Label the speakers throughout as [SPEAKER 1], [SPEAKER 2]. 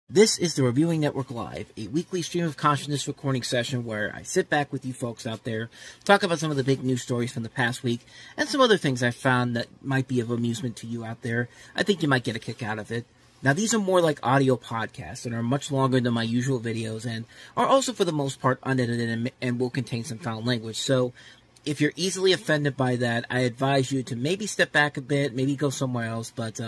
[SPEAKER 1] This is the Reviewing Network Live, a weekly stream of consciousness recording session where I sit back with you folks out there, talk about some of the big news stories from the past week, and some other things I found that might be of amusement to you out there. I think you might get a kick out of it. Now, these are more like audio podcasts and are much longer than my usual videos and are also, for the most part, unedited and will contain some foul language. So, if you're easily offended by that, I advise you to maybe step back a bit, maybe go somewhere else. But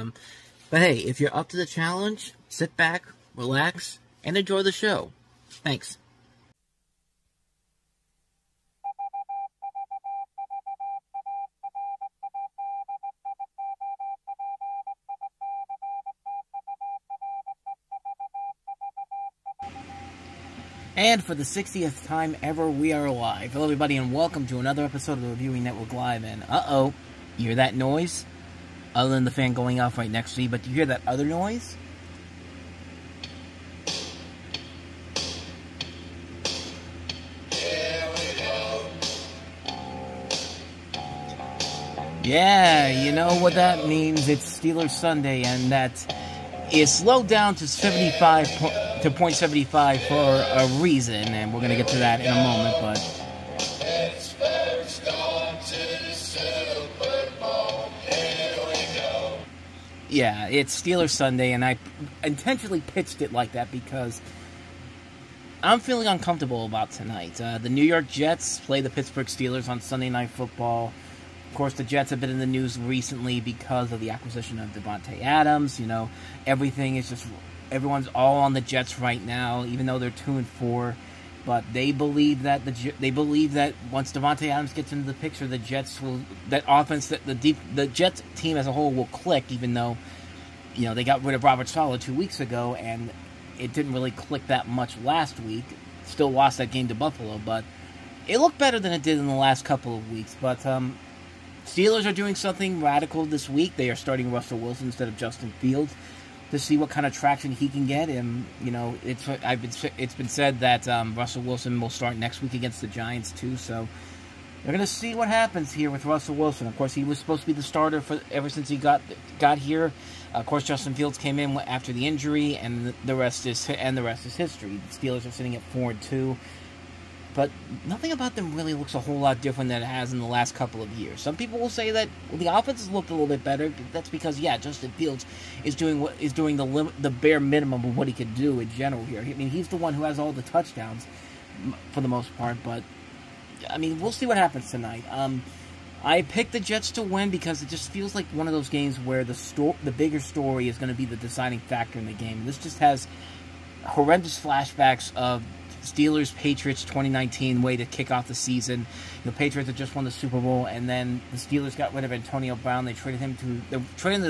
[SPEAKER 1] hey, if you're up to the challenge, sit back, relax, and enjoy the show. Thanks. And for the 60th time ever, we are live. Hello, everybody, and welcome to another episode of the Reviewing Network Live. And, you hear that noise? Other than the fan going off right next to me, but do you hear that other noise? Yeah, you know what that means. It's Steelers Sunday, and that is slowed down to 0.75 for a reason, and we're going to get to that in a moment, but yeah, it's Steelers Sunday, and I intentionally pitched it like that because I'm feeling uncomfortable about tonight. The New York Jets play the Pittsburgh Steelers on Sunday Night Football. Of course, the Jets have been in the news recently because of the acquisition of Davante Adams. You know, everyone's all on the Jets right now, even though they're 2-4. But they believe that once Davante Adams gets into the picture, the Jets the Jets team as a whole will click. Even though, you know, they got rid of Robert Saleh 2 weeks ago, and it didn't really click that much last week. Still lost that game to Buffalo, but it looked better than it did in the last couple of weeks. But Steelers are doing something radical this week. They are starting Russell Wilson instead of Justin Fields to see what kind of traction he can get. And, you know, it's been said that Russell Wilson will start next week against the Giants too. So they're going to see what happens here with Russell Wilson. Of course, he was supposed to be the starter ever since he got here. Of course, Justin Fields came in after the injury, and the rest is history. The Steelers are sitting at 4-2. But nothing about them really looks a whole lot different than it has in the last couple of years. Some people will say that the offense has looked a little bit better. That's because, yeah, Justin Fields is doing the bare minimum of what he could do in general here. I mean, he's the one who has all the touchdowns for the most part. But I mean, we'll see what happens tonight. I picked the Jets to win because it just feels like one of those games where the bigger story is going to be the deciding factor in the game. This just has horrendous flashbacks of Steelers-Patriots 2019 way to kick off the season. The Patriots had just won the Super Bowl, and then the Steelers got rid of Antonio Brown. They traded him to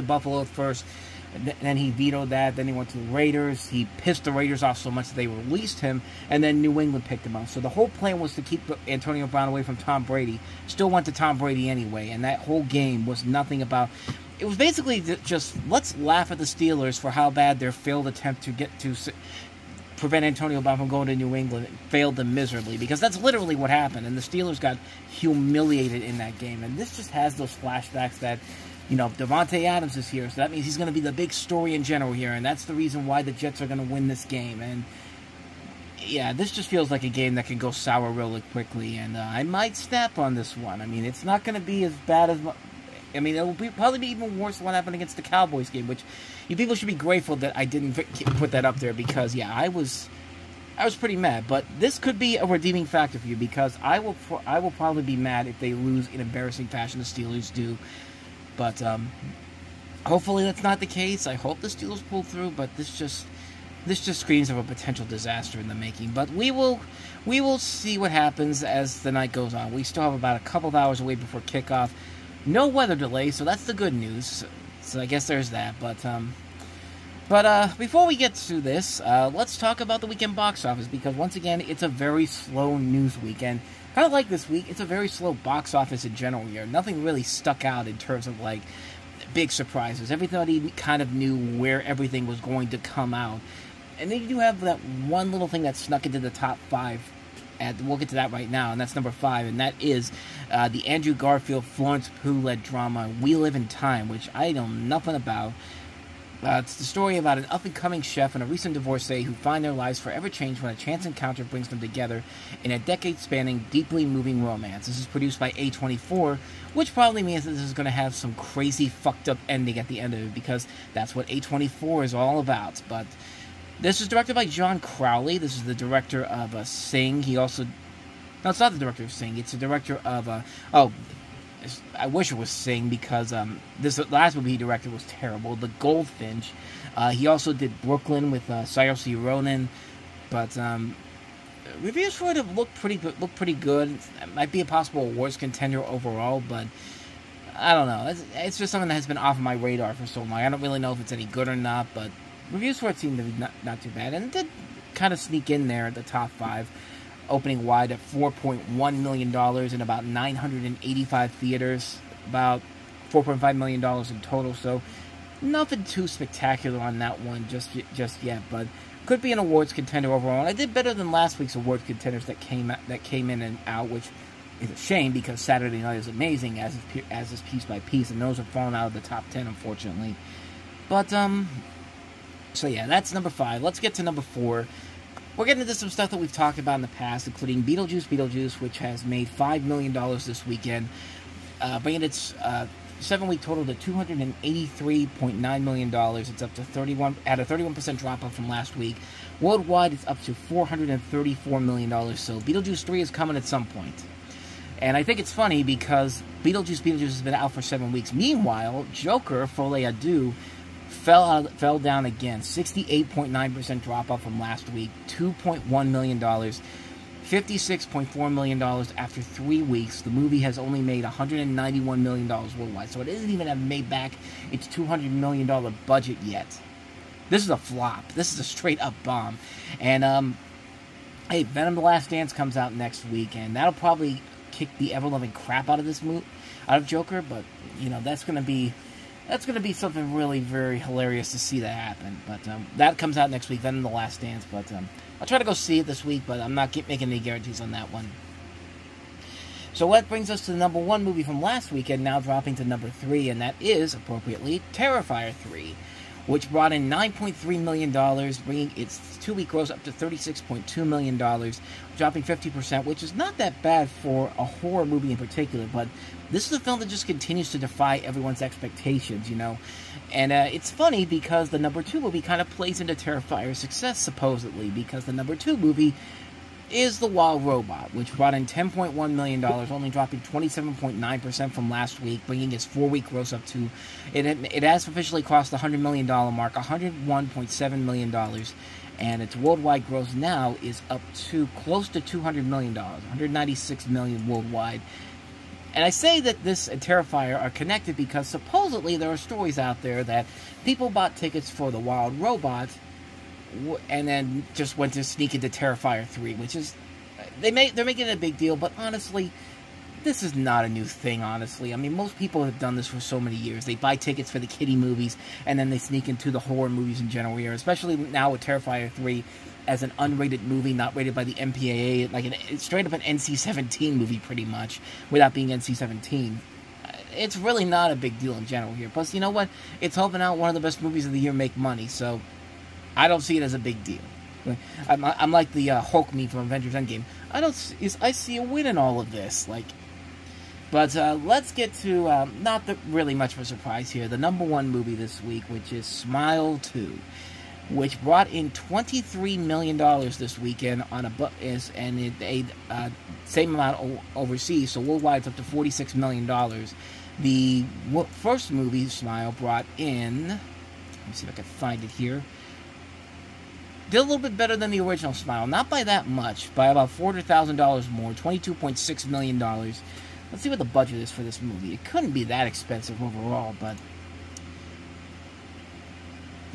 [SPEAKER 1] Buffalo first, and then he vetoed that. Then he went to the Raiders. He pissed the Raiders off so much that they released him, and then New England picked him up. So the whole plan was to keep Antonio Brown away from Tom Brady. Still went to Tom Brady anyway, and that whole game was nothing about... It was basically just, let's laugh at the Steelers for how bad their failed attempt to prevent Antonio Brown from going to New England. It failed them miserably, because that's literally what happened, and the Steelers got humiliated in that game. And this just has those flashbacks that, you know, Davante Adams is here, so that means he's going to be the big story in general here, and that's the reason why the Jets are going to win this game. And yeah, this just feels like a game that can go sour really quickly, and I might snap on this one. I mean, it's not going to be as bad as... I mean, it will probably be even worse than what happened against the Cowboys game, which you people should be grateful that I didn't put that up there, because, yeah, I was pretty mad. But this could be a redeeming factor for you, because I will probably be mad if they lose in embarrassing fashion. The Steelers do, but hopefully that's not the case. I hope the Steelers pull through, but this just screams of a potential disaster in the making. But we will see what happens as the night goes on. We still have about a couple of hours away before kickoff. No weather delay, so that's the good news. So I guess there's that. But before we get to this, let's talk about the weekend box office, because once again, it's a very slow news weekend. Kind of like this week, it's a very slow box office in general here. Nothing really stuck out in terms of, like, big surprises. Everybody kind of knew where everything was going to come out. And then you do have that one little thing that snuck into the top 5 and we'll get to that right now, and that's number 5, and that is the Andrew Garfield, Florence Pugh-led drama We Live in Time, which I know nothing about. It's the story about an up-and-coming chef and a recent divorcee who find their lives forever changed when a chance encounter brings them together in a decade-spanning, deeply moving romance. This is produced by A24, which probably means that this is going to have some crazy, fucked-up ending at the end of it, because that's what A24 is all about. But this is directed by John Crowley. This is the director of Sing. He also... No, it's not the director of Sing. It's the director of... I wish it was Sing, because this last movie he directed was terrible. The Goldfinch. He also did Brooklyn with Saoirse Ronan, but reviews for it have looked pretty good. It might be a possible awards contender overall, but I don't know. It's just something that has been off of my radar for so long. I don't really know if it's any good or not, but reviews for it seem to be not too bad, and it did kind of sneak in there at the top 5. Opening wide at $4.1 million in about 985 theaters, about $4.5 million in total, so nothing too spectacular on that one just yet, but could be an awards contender overall. And I did better than last week's awards contenders that came in and out, which is a shame because Saturday Night is amazing, as is Piece by Piece, and those have fallen out of the top 10, unfortunately. But, so yeah, that's number 5. Let's get to number 4. We're getting into some stuff that we've talked about in the past, including Beetlejuice, which has made $5 million this weekend, bringing its 7-week total to $283.9 million. It's up to 31% drop-off from last week. Worldwide, it's up to $434 million, so Beetlejuice 3 is coming at some point. And I think it's funny because Beetlejuice has been out for 7 weeks. Meanwhile, Joker, Folie à Deux, fell down again, 68.9% drop-off from last week, $2.1 million, $56.4 million after 3 weeks. The movie has only made $191 million worldwide, so it isn't even made back its $200 million budget yet. This is a flop. This is a straight-up bomb. And, hey, Venom: The Last Dance comes out next week, and that'll probably kick the ever-loving crap out of Joker, but, you know, that's going to be something really very hilarious to see that happen. But that comes out next week, Venom: The Last Dance. But I'll try to go see it this week, but I'm not making any guarantees on that one. So that brings us to the number 1 movie from last weekend, now dropping to number 3, and that is, appropriately, Terrifier 3, which brought in $9.3 million, bringing its 2-week gross up to $36.2 million, dropping 50%, which is not that bad for a horror movie in particular, but this is a film that just continues to defy everyone's expectations, you know. And it's funny because the number 2 movie kind of plays into Terrifier's success, supposedly, because the number 2 movie is The Wild Robot, which brought in $10.1 million, only dropping 27.9% from last week, bringing its 4-week gross up to, it has officially crossed the $100 million mark, $101.7 million, and its worldwide gross now is up to close to $200 million, $196 million worldwide. And I say that this and Terrifier are connected because supposedly there are stories out there that people bought tickets for The Wild Robot and then just went to sneak into Terrifier 3, which is, they're making it a big deal, but honestly, this is not a new thing, honestly. I mean, most people have done this for so many years. They buy tickets for the kiddie movies, and then they sneak into the horror movies in general here, especially now with Terrifier 3 as an unrated movie, not rated by the MPAA, like it's straight up an NC-17 movie, pretty much, without being NC-17. It's really not a big deal in general here. Plus, you know what? It's helping out one of the best movies of the year make money, so I don't see it as a big deal. I'm like the Hulk meme from Avengers Endgame. I see a win in all of this. But let's get to not really much of a surprise here. The number 1 movie this week, which is Smile 2, which brought in $23 million this weekend on same amount overseas. So worldwide, it's up to $46 million. The first movie, Smile, brought in. Let me see if I can find it here. Did a little bit better than the original Smile. Not by that much. By about $400,000 more. $22.6 million. Let's see what the budget is for this movie. It couldn't be that expensive overall, but...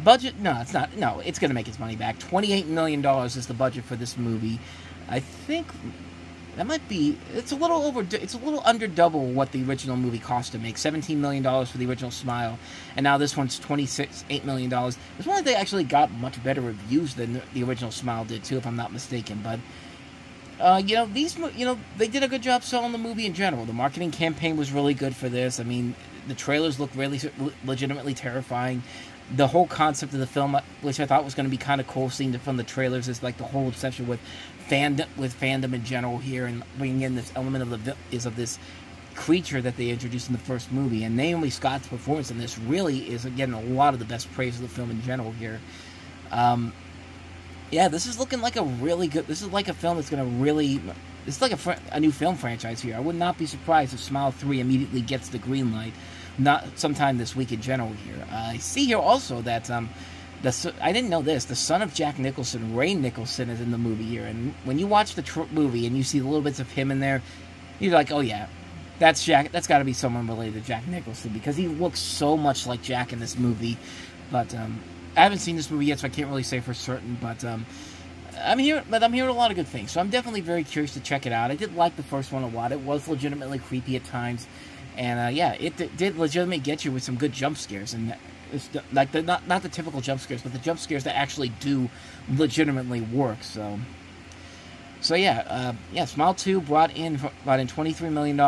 [SPEAKER 1] Budget? No, it's not. No, it's going to make its money back. $28 million is the budget for this movie. I think... That might be... It's a little under double what the original movie cost to make. $17 million for the original Smile. And now this one's $8 million. It's one that they actually got much better reviews than the original Smile did, too, if I'm not mistaken. But, they did a good job selling the movie in general. The marketing campaign was really good for this. I mean, the trailers look really legitimately terrifying. the whole concept of the film, which I thought was going to be kind of cool, seeing from the trailers, is like the whole obsession with fandom in general here, and bringing in this element of this creature that they introduced in the first movie. And Naomi Scott's performance in this really is getting a lot of the best praise of the film in general here. Yeah, this is looking like a really good. This is like a film that's going to really. It's like a new film franchise here. I would not be surprised if Smile 3 immediately gets the green light, not sometime this week in general here. I see here also that I didn't know this. The son of Jack Nicholson, Ray Nicholson, is in the movie here. And when you watch the movie and you see the little bits of him in there, you're like, oh yeah, that's Jack. That's got to be someone related to Jack Nicholson, because he looks so much like Jack in this movie. But I haven't seen this movie yet, so I can't really say for certain. But I'm hearing a lot of good things, so I'm definitely very curious to check it out. I did like the first one a lot. It was legitimately creepy at times, and yeah, it did legitimately get you with some good jump scares, and it's like not the typical jump scares, but the jump scares that actually do legitimately work. So yeah, Smile 2 brought in $23 million.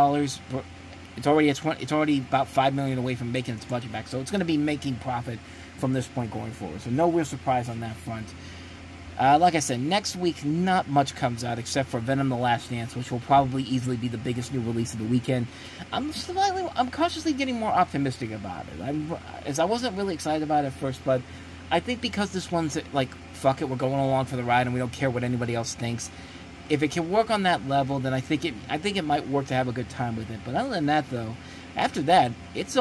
[SPEAKER 1] It's already about $5 million away from making its budget back, so it's going to be making profit from this point going forward. So no real surprise on that front. Like I said, next week not much comes out except for Venom: The Last Dance, which will probably easily be the biggest new release of the weekend. I'm cautiously getting more optimistic about it. I wasn't really excited about it at first, but I think because this one's like, fuck it, we're going along for the ride and we don't care what anybody else thinks. If it can work on that level, then I think it might work to have a good time with it. But other than that, though, after that, it's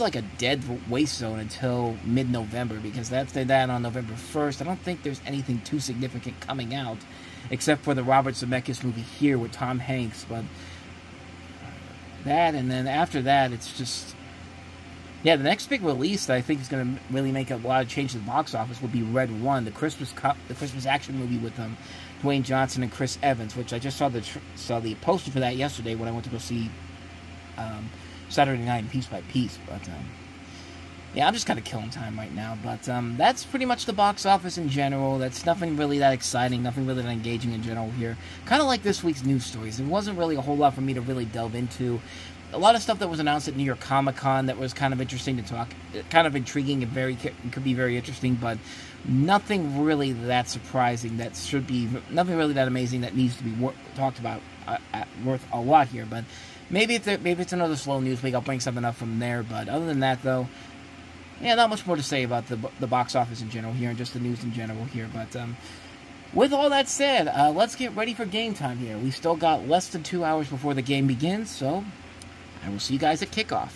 [SPEAKER 1] like a dead waste zone until mid-November, because after that, on November 1st, I don't think there's anything too significant coming out, except for the Robert Zemeckis movie Here with Tom Hanks. But that, and then after that, it's just... Yeah, the next big release that I think is going to really make a lot of change to the box office will be Red 1, the Christmas action movie with Dwayne Johnson and Chris Evans, which I just saw the poster for that yesterday when I went to go see Saturday Night Piece by Piece. But yeah, I'm just kind of killing time right now. But that's pretty much the box office in general. That's nothing really that exciting, nothing really that engaging in general here. Kind of like this week's news stories. There wasn't really a whole lot for me to really delve into. A lot of stuff that was announced at New York Comic-Con that was kind of interesting to talk, kind of intriguing and could be very interesting, but nothing really that surprising nothing really that amazing that needs to be talked about worth a lot here. But maybe it's another slow news week, I'll bring something up from there. But other than that, though, yeah, not much more to say about the box office in general here and just the news in general here. But with all that said, let's get ready for game time here. We still got less than 2 hours before the game begins, so I will see you guys at kickoff.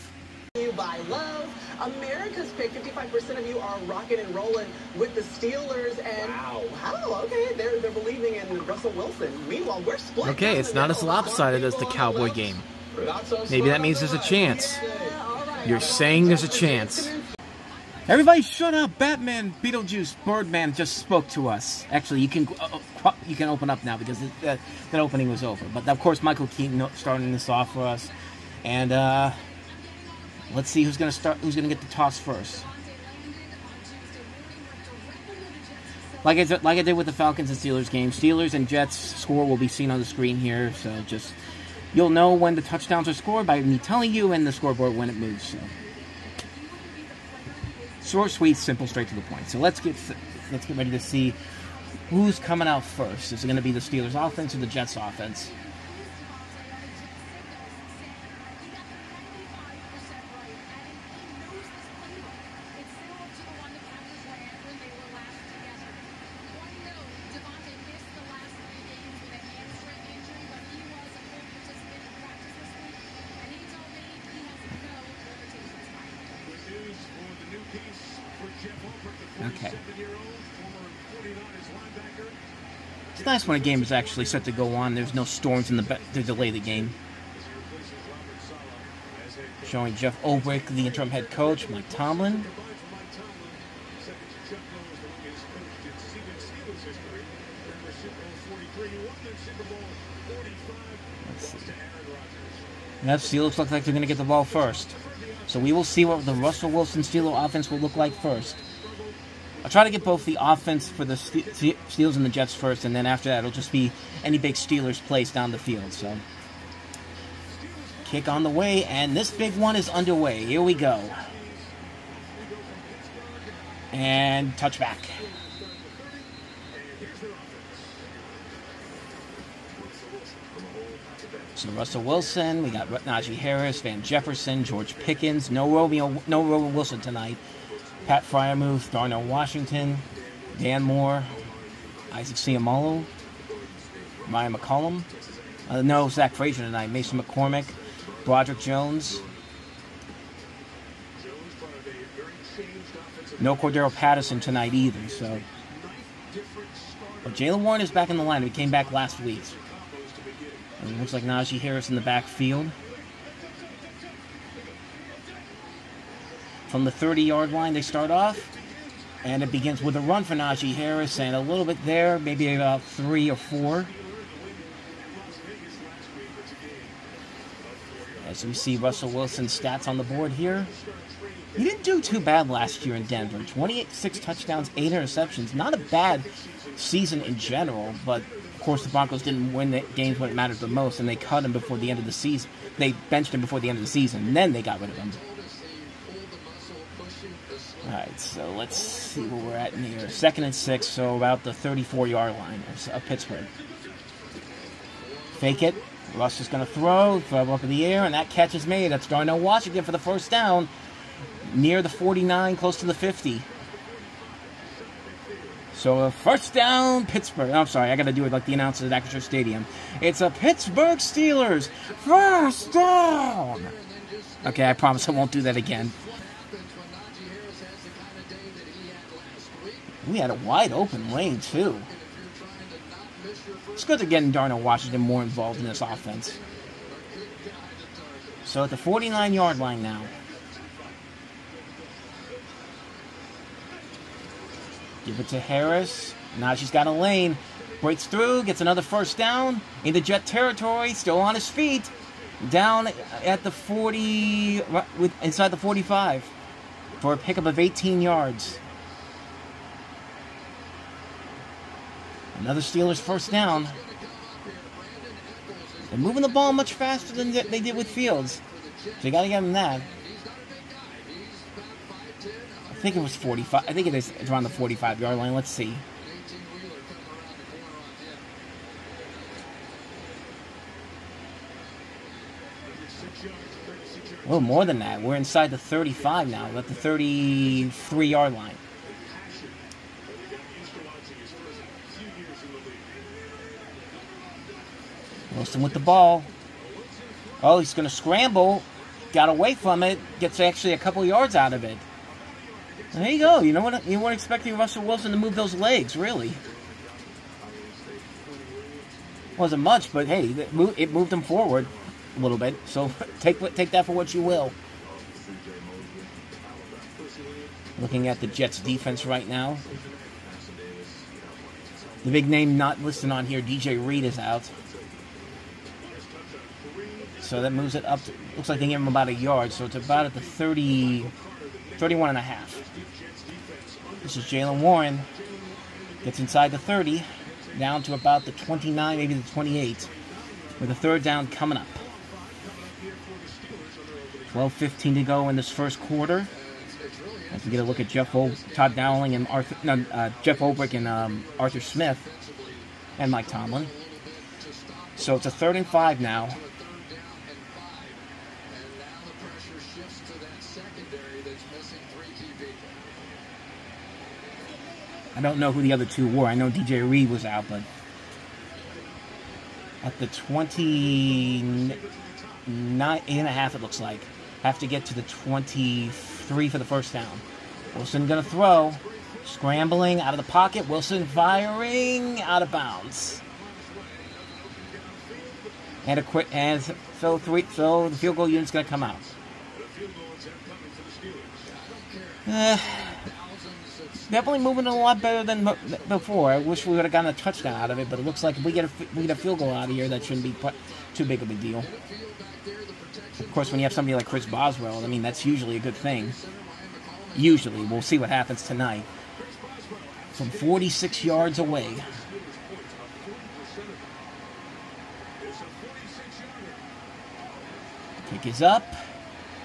[SPEAKER 2] By love, America's pick. 55% of you are rocking and rolling with the Steelers, and wow, okay, they're believing in Russell Wilson. Meanwhile, we're split.
[SPEAKER 3] Okay, it's not as lopsided as the Cowboy game. Maybe that means there's a chance. You're saying there's a chance.
[SPEAKER 1] Everybody shut up! Batman, Beetlejuice, Birdman just spoke to us. Actually, you can open up now because that opening was over. But of course, Michael Keaton starting this off for us. And let's see who's going to start. Who's going to get the toss first? Like I did with the Falcons and Steelers game, Steelers and Jets score will be seen on the screen here. So you'll know when the touchdowns are scored by me telling you, and the scoreboard when it moves. So short, sweet, simple, straight to the point. So let's get ready to see who's coming out first. Is it going to be the Steelers offense or the Jets offense? Okay. It's nice when a game is actually set to go on. There's no storms to delay the game. Showing Jeff Ulbrich, the interim head coach, Mike Tomlin. Let's see. That Steelers look like they're going to get the ball first. So we will see what the Russell Wilson Steelers offense will look like first. I'll try to get both the offense for the Steelers and the Jets first, and then after that it'll just be any big Steelers plays down the field. So, kick on the way, and this big one is underway. Here we go. And touchback. So Russell Wilson, we got Najee Harris, Van Jefferson, George Pickens. No Roman Wilson tonight. Pat Fryermuth, Darnell Washington, Dan Moore, Isaac Seumalo, Ryan McCollum. No Zach Frazier tonight. Mason McCormick, Broderick Jones. No Cordero Patterson tonight either. So, but Jaylen Warren is back in the line. He came back last week. And it looks like Najee Harris in the backfield. From the 30-yard line, they start off. And it begins with a run for Najee Harris. And a little bit there, maybe about 3 or 4. As we see Russell Wilson's stats on the board here. He didn't do too bad last year in Denver. 6 touchdowns, 8 interceptions. Not a bad season in general, but of course the Broncos didn't win the games when it mattered the most, and they cut him before the end of the season. They benched him before the end of the season, and then they got rid of him. Alright, so let's see where we're at in here. 2nd and 6, so about the 34-yard line of Pittsburgh. Fake it. Russ is going to throw up in the air, and that catch is made. That's Darnell Washington for the first down. Near the 49, close to the 50. So a first down, Pittsburgh. I'm sorry, I got to do it like the announcers at Acrisure Stadium. It's a Pittsburgh Steelers first down. Okay, I promise I won't do that again. We had a wide open lane too. It's good to getting Darnell Washington more involved in this offense. So at the 49-yard line now. Give it to Harris. Najee's got a lane. Breaks through. Gets another first down. Into Jet territory. Still on his feet. Down at the 40. Inside the 45. For a pickup of 18 yards. Another Steelers first down. They're moving the ball much faster than they did with Fields. So you got to give them that. I think it was 45. I think it is around the 45-yard line. Let's see. A little more than that. We're inside the 35 now. We're at the 33-yard line. Wilson with the ball. Oh, he's going to scramble. Got away from it. Gets actually a couple yards out of it. There you go. You know what? You weren't expecting Russell Wilson to move those legs, really. Wasn't much, but hey, it moved him forward a little bit. So take that for what you will. Looking at the Jets' defense right now. The big name not listed on here, DJ Reed, is out. So that moves it up. Looks like they give him about a yard. So it's about at the 31 and a half. This is Jaylen Warren. Gets inside the 30. Down to about the 29, maybe the 28. With a third down coming up. 12:15 to go in this first quarter. As we get a look at Todd Dowling and Jeff Ulbrich and Arthur Smith. And Mike Tomlin. So it's a 3rd and 5 now. I don't know who the other two were. I know DJ Reed was out, but at the 29 and a half, it looks like. Have to get to the 23 for the first down. Wilson going to throw. Scrambling out of the pocket. Wilson firing out of bounds. And so the field goal unit's going to come out. Definitely moving a lot better than before. I wish we would have gotten a touchdown out of it, but it looks like if we get a field goal out of here, that shouldn't be too big of a deal. Of course, when you have somebody like Chris Boswell, I mean, that's usually a good thing. Usually. We'll see what happens tonight. From 46 yards away. Kick is up.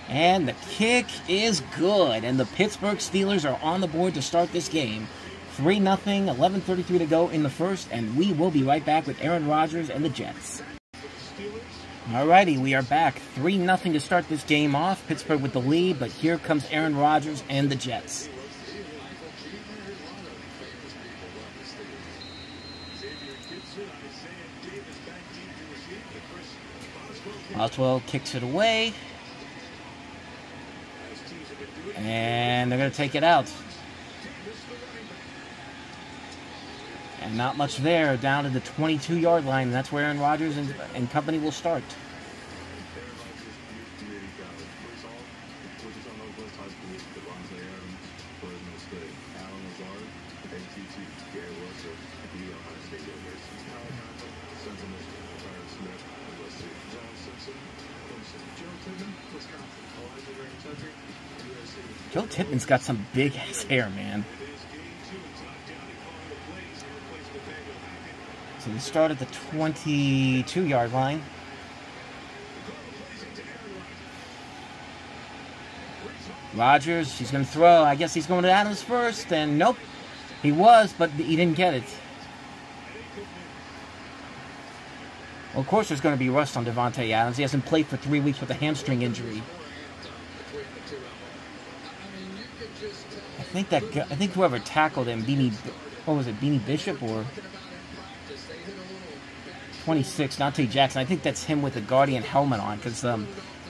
[SPEAKER 1] And the kick is good. And the Pittsburgh Steelers are on the board to start this game. 3-0, 11:33 to go in the first. And we will be right back with Aaron Rodgers and the Jets. Alrighty, we are back. 3-0 to start this game off. Pittsburgh with the lead, but here comes Aaron Rodgers and the Jets. Oswell kicks it away. And they're going to take it out. And not much there, down to the 22-yard line. That's where Aaron Rodgers and company will start. Joe Tippmann's got some big-ass hair, man. So they start at the 22-yard line. Rodgers, he's going to throw. I guess he's going to Adams first, and nope. He was, but he didn't get it. Well, of course there's going to be rust on Devontae Adams. He hasn't played for 3 weeks with a hamstring injury. I think whoever tackled him, Beanie Bishop or 26, Dante Jackson. I think that's him with the Guardian helmet on, because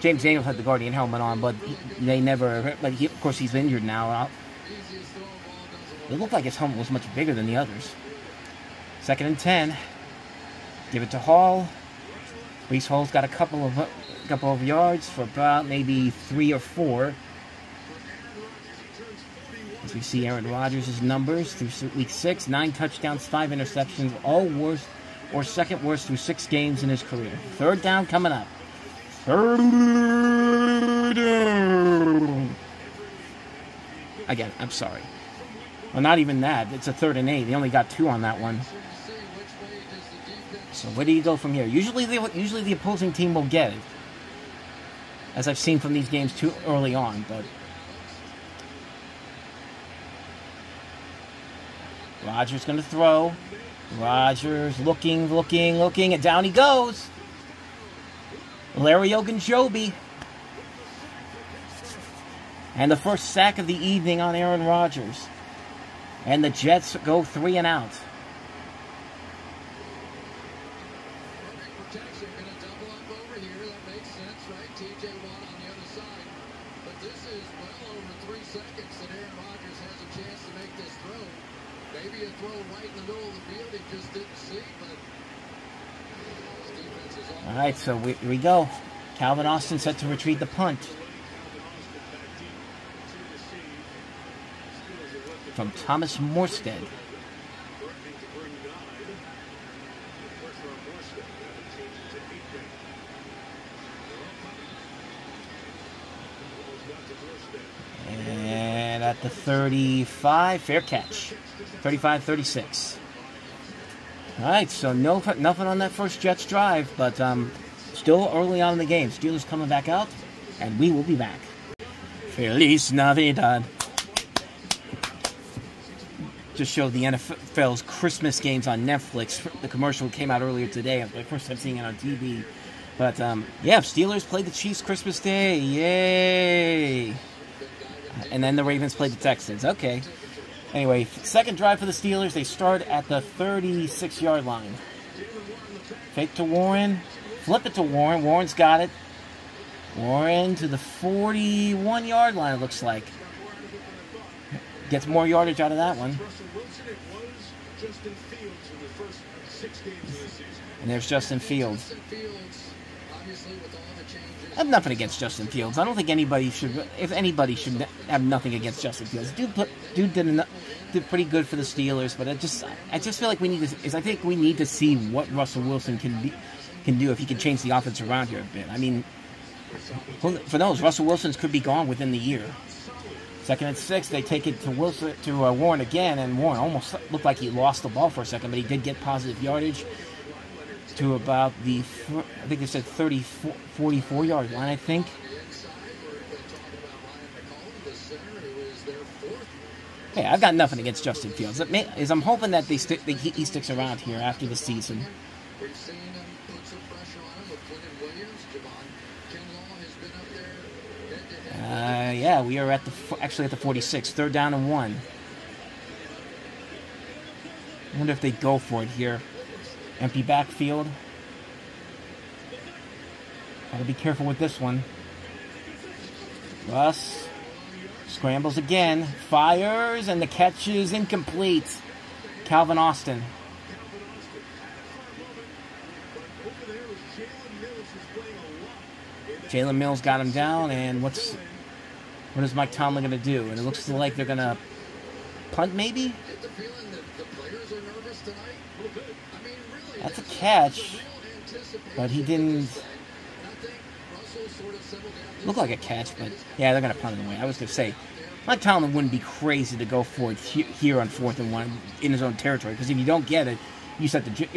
[SPEAKER 1] James Daniels had the Guardian helmet on, but they never. But of course, he's injured now. It looked like his helmet was much bigger than the others. 2nd and 10. Give it to Hall. Breece Hall's got a couple of yards for about maybe 3 or 4. As we see Aaron Rodgers' numbers through week 6, 9 touchdowns, 5 interceptions, all worst or second worst through 6 games in his career. 3rd down coming up. 3rd down. Again, I'm sorry. Well, not even that. It's a 3rd and 8. They only got 2 on that one. So where do you go from here? Usually the opposing team will get it, as I've seen from these games too early on, but Rodgers going to throw. Rodgers looking, and down he goes. Larry Ogunjobi. And the first sack of the evening on Aaron Rodgers. And the Jets go 3 and out. Alright, so here we go. Calvin Austin set to retrieve the punt. From Thomas Morstead. And at the 35, fair catch. 35-36. Alright, so nothing on that first Jets drive, but still early on in the game. Steelers coming back out, and we will be back. Feliz Navidad. Just showed the NFL's Christmas games on Netflix. The commercial came out earlier today. It was my first time seeing it on TV. But, yeah, Steelers played the Chiefs Christmas Day. Yay! And then the Ravens played the Texans. Okay. Anyway, second drive for the Steelers. They start at the 36-yard line. Fake to Warren. Flip it to Warren. Warren's got it. Warren to the 41-yard line, it looks like. Gets more yardage out of that one. And there's Justin Fields. I have nothing against Justin Fields. I don't think anybody should, if anybody should have nothing against Justin Fields. Dude did pretty good for the Steelers, but I just feel like we need to see what Russell Wilson can do if he can change the offense around here a bit. I mean, for those, Russell Wilson's could be gone within the year. 2nd and 6, they take it to Warren again, and Warren almost looked like he lost the ball for a second, but he did get positive yardage to about the, I think they said 44-yard line, I think. Hey, I've got nothing against Justin Fields. I'm hoping that he sticks around here after the season. Yeah, we are actually at the 46, 3rd down and 1. I wonder if they go for it here. Empty backfield. Gotta be careful with this one. Russ scrambles again, fires, and the catch is incomplete. Calvin Austin. Jalen Mills got him down, and what is Mike Tomlin going to do? And it looks like they're going to punt, maybe? That's a catch, but he didn't look like a catch, but yeah, they're going to punt it away. I was going to say, Mike Tomlin wouldn't be crazy to go for it here on 4th and 1 in his own territory, because if you don't get it, you're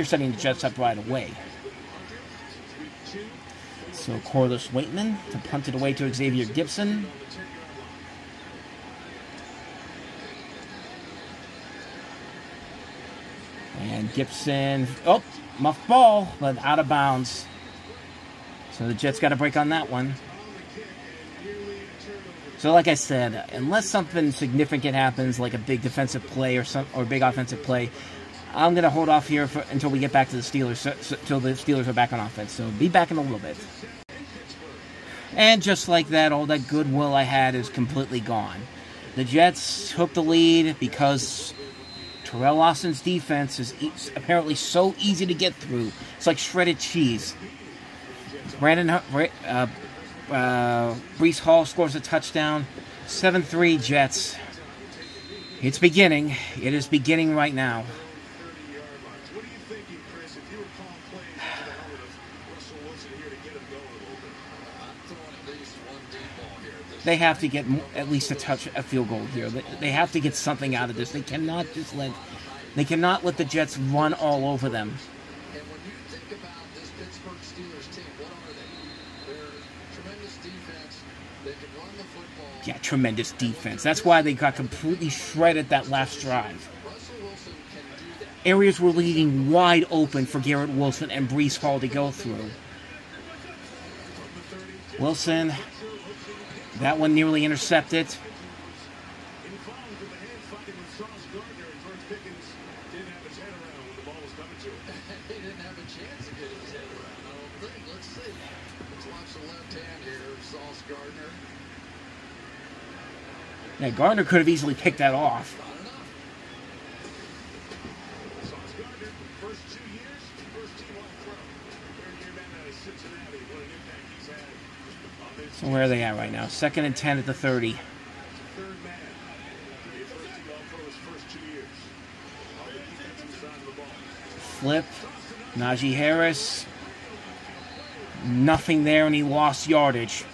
[SPEAKER 1] setting the Jets up right away. So Corliss Waitman to punt it away to Xavier Gibson. And Gibson, muff ball, but out of bounds. So the Jets got a break on that one. So like I said, unless something significant happens, like a big defensive play or big offensive play, I'm going to hold off here until we get back to the Steelers, until the Steelers are back on offense. So be back in a little bit. And just like that, all that goodwill I had is completely gone. The Jets took the lead because Terrell Austin's defense is apparently so easy to get through. It's like shredded cheese. Breece Hall scores a touchdown. 7-3 Jets. It's beginning. It is beginning right now. They have to get at least a field goal here. They have to get something out of this. They cannot let the Jets run all over them.
[SPEAKER 4] And when you think about this Pittsburgh Steelers team, what are they? They're tremendous defense. They can run the football.
[SPEAKER 1] Yeah, tremendous defense. That's why they got completely shredded that last drive. Areas were leaving wide open for Garrett Wilson and Breece Hall to go through. Wilson, that one nearly intercepted. Yeah, Gardner could have easily picked that off. So where are they at right now? 2nd and 10 at the 30. Flip. Najee Harris. Nothing there, and he lost yardage.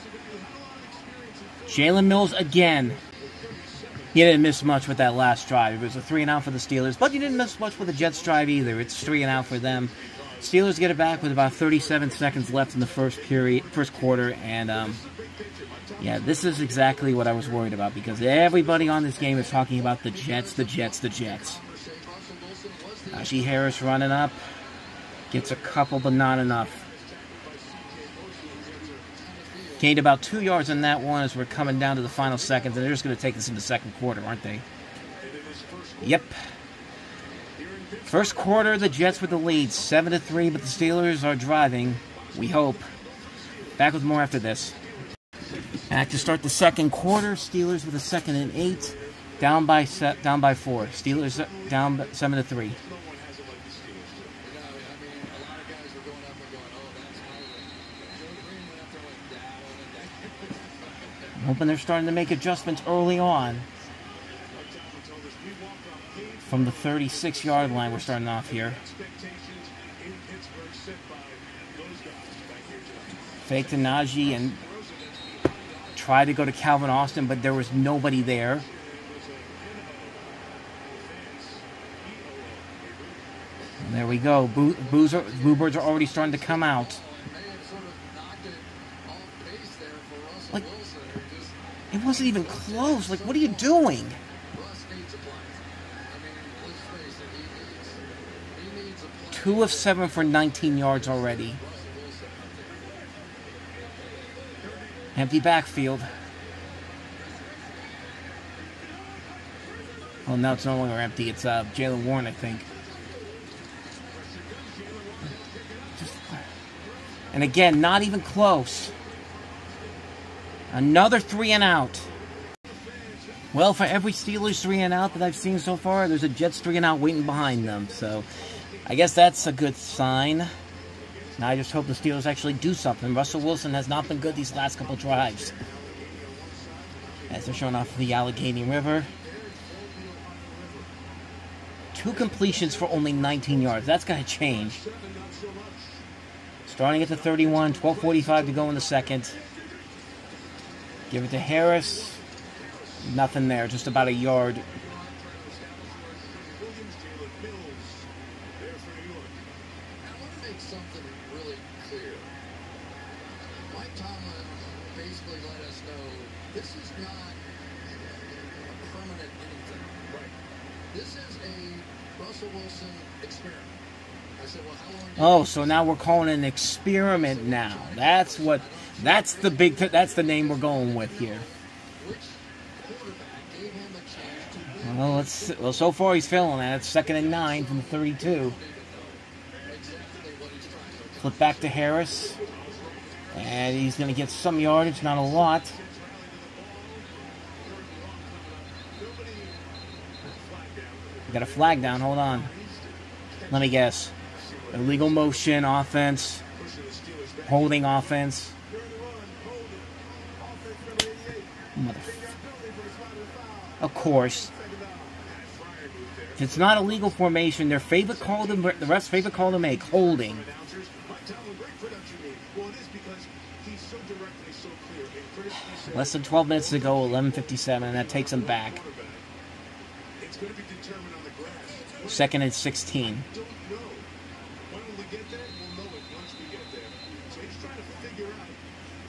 [SPEAKER 1] Jalen Mills again. He didn't miss much with that last drive. It was a 3-and-out for the Steelers, but he didn't miss much with the Jets drive either. It's 3-and-out for them. Steelers get it back with about 37 seconds left in the first quarter, and yeah, this is exactly what I was worried about, because everybody on this game is talking about the Jets, the Jets, the Jets. Najee Harris running up, gets a couple, but not enough. Gained about 2 yards on that one as we're coming down to the final seconds, and they're just going to take this into the second quarter, aren't they? Yep. First quarter, the Jets with the lead, 7-3, but the Steelers are driving, we hope. Back with more after this. Back to start the second quarter, Steelers with a 2nd and 8, down by 4. Steelers down 7-3. I'm hoping they're starting to make adjustments early on. From the 36-yard line, we're starting off here. Fake to Najee and tried to go to Calvin Austin, but there was nobody there. And there we go. Bluebirds are already starting to come out. Like, it wasn't even close. Like, what are you doing? 2 of 7 for 19 yards already. Empty backfield. Oh, now it's no longer empty. It's Jalen Warren, I think. And again, not even close. Another 3 and out. Well, for every Steelers 3 and out that I've seen so far, there's a Jets 3 and out waiting behind them. So, I guess that's a good sign. Now I just hope the Steelers actually do something. Russell Wilson has not been good these last couple drives. As they're showing off the Allegheny River. 2 completions for only 19 yards. That's got to change. Starting at the 31, 12:45 to go in the second. Give it to Harris. Nothing there, just about a yard.
[SPEAKER 4] I want to make something really clear. Mike Tomlin basically let us know this is not a permanent anything. Right. This is a Russell Wilson experiment. I said, well, how long?
[SPEAKER 1] Oh, so now we're calling it an experiment now. That's the name we're going with here. Well, so far he's failing at it. 2nd and 9 from the 32. Flip back to Harris. And he's going to get some yardage, not a lot. We got a flag down, hold on. Let me guess. Illegal motion, offense. Holding offense. Of course. If it's not a legal formation, their favorite call the ref's favorite call to make, holding. Less than 12 minutes to go, 11:57, and that takes them back. 2nd and 16.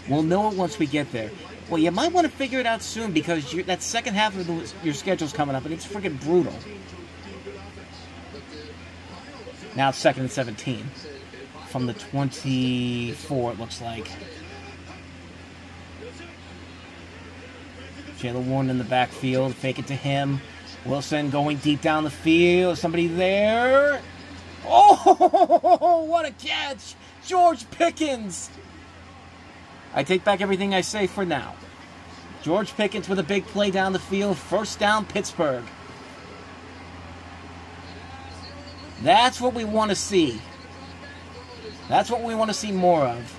[SPEAKER 1] We'll know it once we get there. Well, you might want to figure it out soon because that second half of your schedule's coming up, and it's freaking brutal. Now it's 2nd and 17 from the 24, it looks like. Jalen Warren in the backfield, fake it to him. Wilson going deep down the field. Somebody there. Oh, what a catch! George Pickens! I take back everything I say for now. George Pickens with a big play down the field. 1st down, Pittsburgh. That's what we want to see. That's what we want to see more of.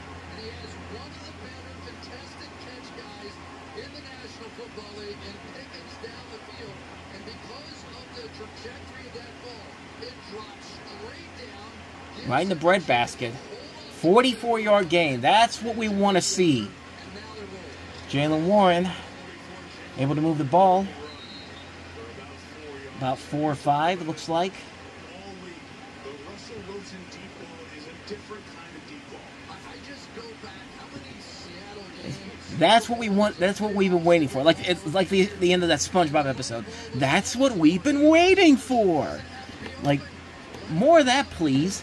[SPEAKER 1] Right in the breadbasket. 44-yard gain. That's what we want to see. Jalen Warren able to move the ball. About 4 or 5, it looks like. That's what we want. That's what we've been waiting for. It's like the end of that SpongeBob episode. That's what we've been waiting for. Like, more of that, please.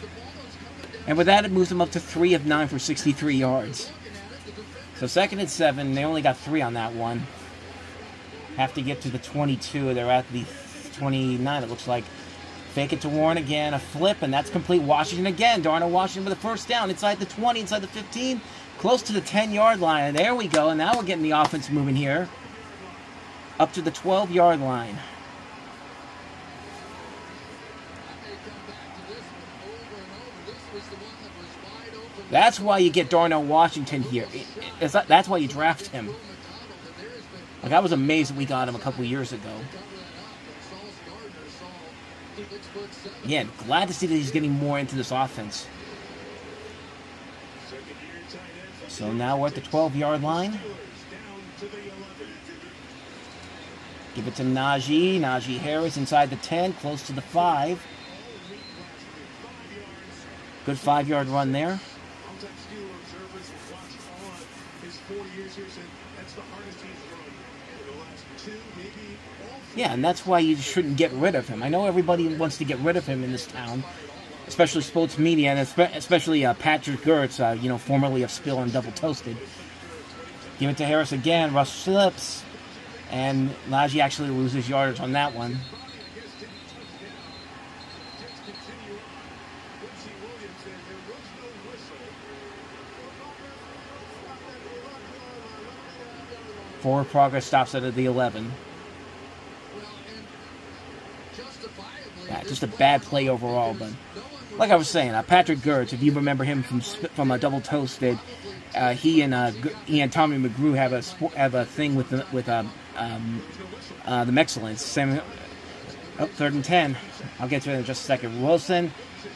[SPEAKER 1] And with that, it moves them up to 3 of 9 for 63 yards. So 2nd and 7. They only got 3 on that one. Have to get to the 22. They're at the 29, it looks like. Fake it to Warren again. A flip, and that's complete. Washington again. Darnell Washington with a 1st down. Inside the 20, inside the 15. Close to the 10-yard line. And there we go. And now we're getting the offense moving here. Up to the 12-yard line. That's why you get Darnell Washington here. That's why you draft him. Like, I was amazed that we got him a couple years ago. Yeah, glad to see that he's getting more into this offense. So now we're at the 12-yard line. Give it to Najee. Najee Harris inside the 10, close to the 5. Good 5-yard run there. Yeah, and that's why you shouldn't get rid of him. I know everybody wants to get rid of him in this town, especially sports media, and especially Patrick Gertz, you know, formerly of Spill and Double Toasted. Give it to Harris again. Russ slips, and Najee actually loses yardage on that one. Forward progress stops at the 11. Yeah, just a bad play overall, but like I was saying, Patrick Gertz, if you remember him from a Double Toasted, he and Tommy McGrew have a thing with the Excellence. Same. Oh, 3rd and 10. I'll get to it in just a second. Wilson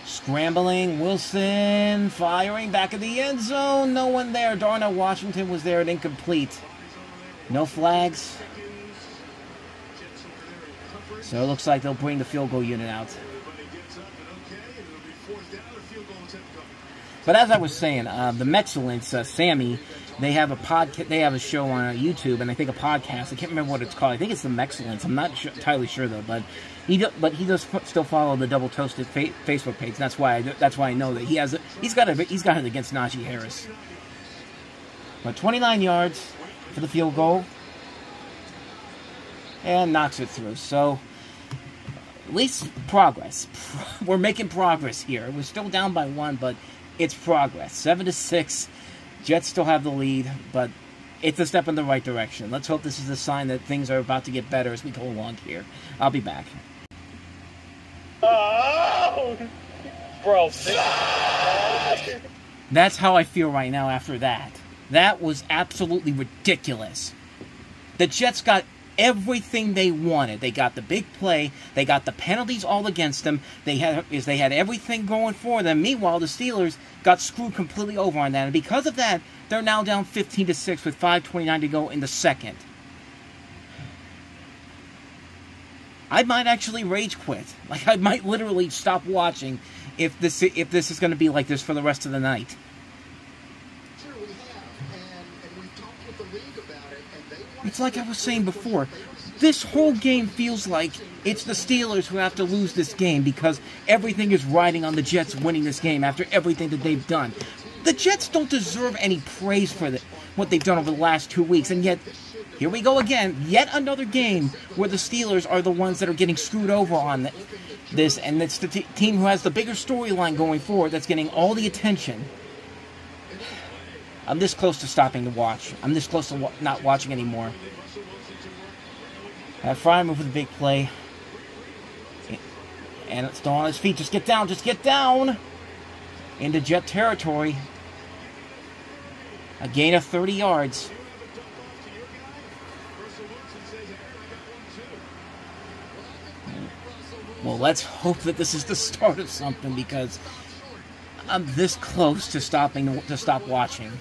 [SPEAKER 1] scrambling. Wilson firing back of the end zone. No one there. Darnell Washington was there and incomplete. No flags. So it looks like they'll bring the field goal unit out. But as I was saying, the Mexcellence, Sammy, they have a podcast. They have a show on YouTube, and I think a podcast. I can't remember what it's called. I think it's the Mexcellence. I'm not entirely sure though. But he does still follow the Double Toasted Facebook page. That's why I know that he's got it against Najee Harris. But 29 yards for the field goal, and knocks it through. So at least progress. We're making progress here. We're still down by 1, but it's progress. 7-6. Jets still have the lead, but it's a step in the right direction. Let's hope this is a sign that things are about to get better as we go along here. I'll be back.
[SPEAKER 5] Oh, bro.
[SPEAKER 1] That's how I feel right now after that. That was absolutely ridiculous. The Jets got everything they wanted. They got the big play. They got the penalties all against them. They had everything going for them. Meanwhile, the Steelers got screwed completely over on that. And because of that, they're now down 15-6 with 5:29 to go in the second. I might actually rage quit. Like, I might literally stop watching if this is going to be like this for the rest of the night. It's like I was saying before, this whole game feels like it's the Steelers who have to lose this game because everything is riding on the Jets winning this game after everything that they've done. The Jets don't deserve any praise for what they've done over the last 2 weeks, and yet, here we go again, yet another game where the Steelers are the ones that are getting screwed over on this, and it's the team who has the bigger storyline going forward that's getting all the attention. I'm this close to stopping to watch. I'm this close to not watching anymore. Fry move with a big play. And it's still on his feet. Just get down. Just get down. Into Jet territory. A gain of 30 yards. Well, let's hope that this is the start of something because I'm this close to stop watching.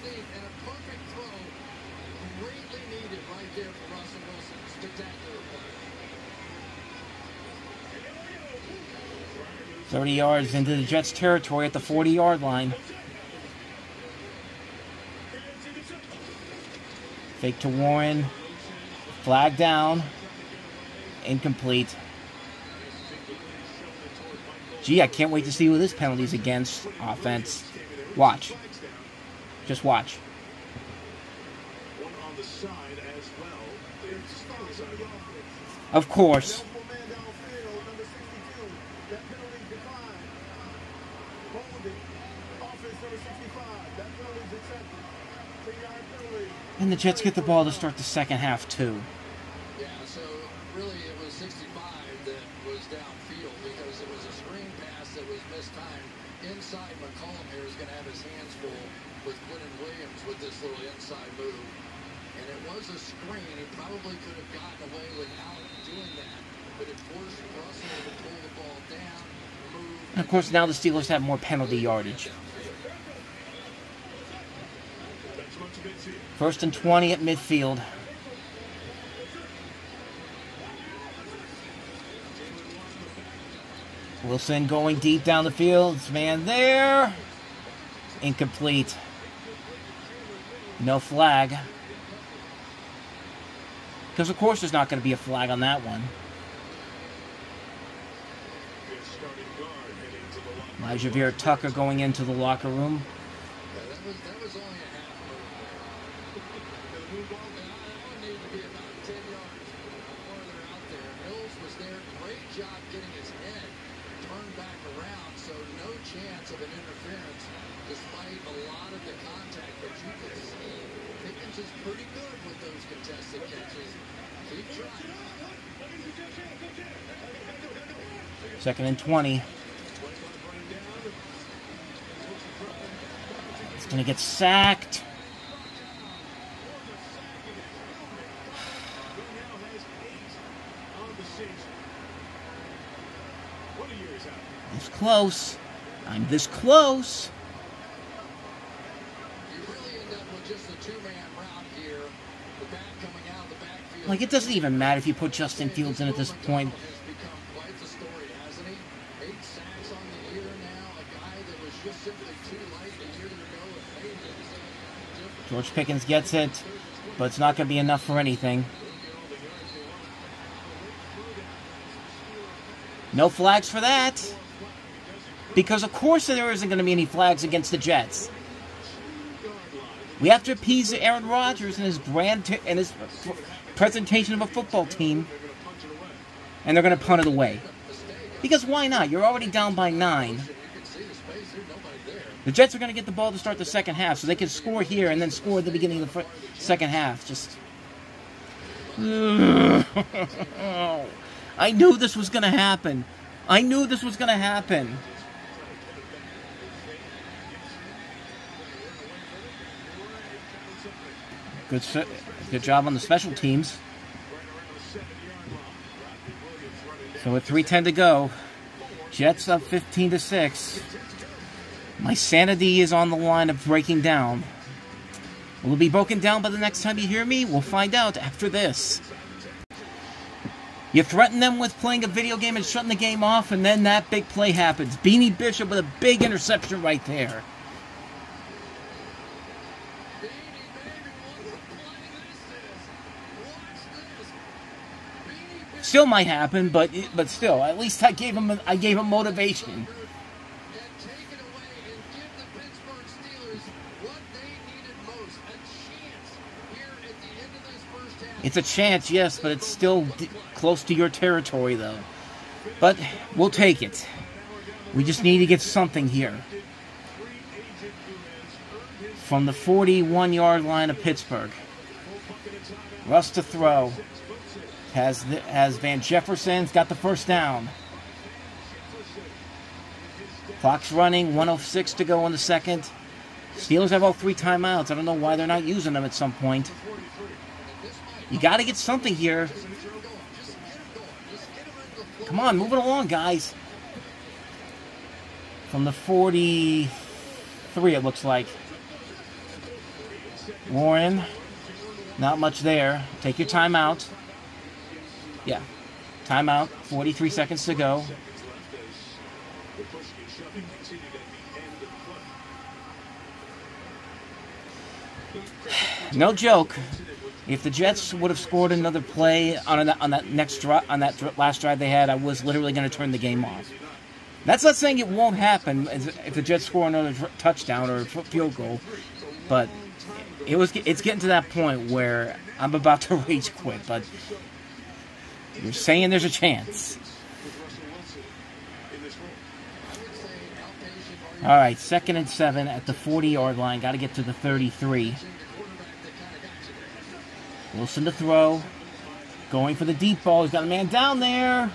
[SPEAKER 1] 30 yards into the Jets' territory at the 40-yard line. Fake to Warren. Flag down. Incomplete. Gee, I can't wait to see who this penalty's against. Offense. Watch. Just watch. Of course. And the Jets get the ball to start the second half, too.
[SPEAKER 4] Yeah, so really it was 65 that was downfield because it was a screen pass that was mistimed. Inside, McCollum here is going to have his hands full with Quinton Williams with this little inside move. And it was a screen. He probably could have gotten away without doing that. But it forced Russell to pull the ball down, move.
[SPEAKER 1] And of course, now the Steelers have more penalty yardage. 1st and 20 at midfield. Wilson going deep down the field. Man there. Incomplete. No flag. Because, of course, there's not going to be a flag on that one. Elijah Vera Tucker going into the locker room.
[SPEAKER 4] That was only a half move there. The move on, needed to be about 10 yards farther out there. Mills was there. Great job getting his head turned back around, so no chance of an interference despite a lot of the contact. But you can see Pickens is pretty good with those contested catches. Keep trying.
[SPEAKER 1] 2nd and 20. It's going to get sacked. This close. I'm this close.
[SPEAKER 4] You really end up with just a two-man route here. The back coming out of the backfield.
[SPEAKER 1] Like, it doesn't even matter if you put Justin Fields in at this point.
[SPEAKER 4] Has become quite the story, hasn't he? 8 sacks on the year now. A guy that was just simply too light a year ago. And made it different.
[SPEAKER 1] George Pickens gets it, but it's not going to be enough for anything. No flags for that. Because of course there isn't going to be any flags against the Jets. We have to appease Aaron Rodgers and his brand and his presentation of a football team, and they're going to punt it away. Because why not? You're already down by 9. The Jets are going to get the ball to start the second half, so they can score here and then score at the beginning of the second half. Just, I knew this was going to happen. I knew this was going to happen. Good job on the special teams. So with 3:10 to go, Jets up 15-6. My sanity is on the line of breaking down. Will it be broken down by the next time you hear me? We'll find out after this. You threaten them with playing a video game and shutting the game off, and then that big play happens. Beanie Bishop with a big interception right there. Still might happen, but still, at least I gave him motivation.
[SPEAKER 4] And take it away and give the Pittsburgh Steelers what they needed most, a chance here at the end of this first half.
[SPEAKER 1] It's a chance, yes, but it's still close to your territory, though. But we'll take it. We just need to get something here. From the 41-yard line of Pittsburgh. Russ to throw. Has Van Jefferson's got the first down. Clock's running, 1:06 to go in the second. Steelers have all 3 timeouts. I don't know why they're not using them at some point. You got to get something here. Come on, move it along, guys. From the 43, it looks like. Warren, not much there. Take your timeout. Yeah, timeout, 43 seconds to go. No joke. If the Jets would have scored another play on that last drive they had, I was literally going to turn the game off. That's not saying it won't happen if the Jets score another touchdown or a field goal, but it's getting to that point where I'm about to rage quit. But you're saying there's a chance. All right, 2nd and 7 at the 40-yard line. Got to get to the 33. Wilson to throw. Going for the deep ball. He's got a man down there.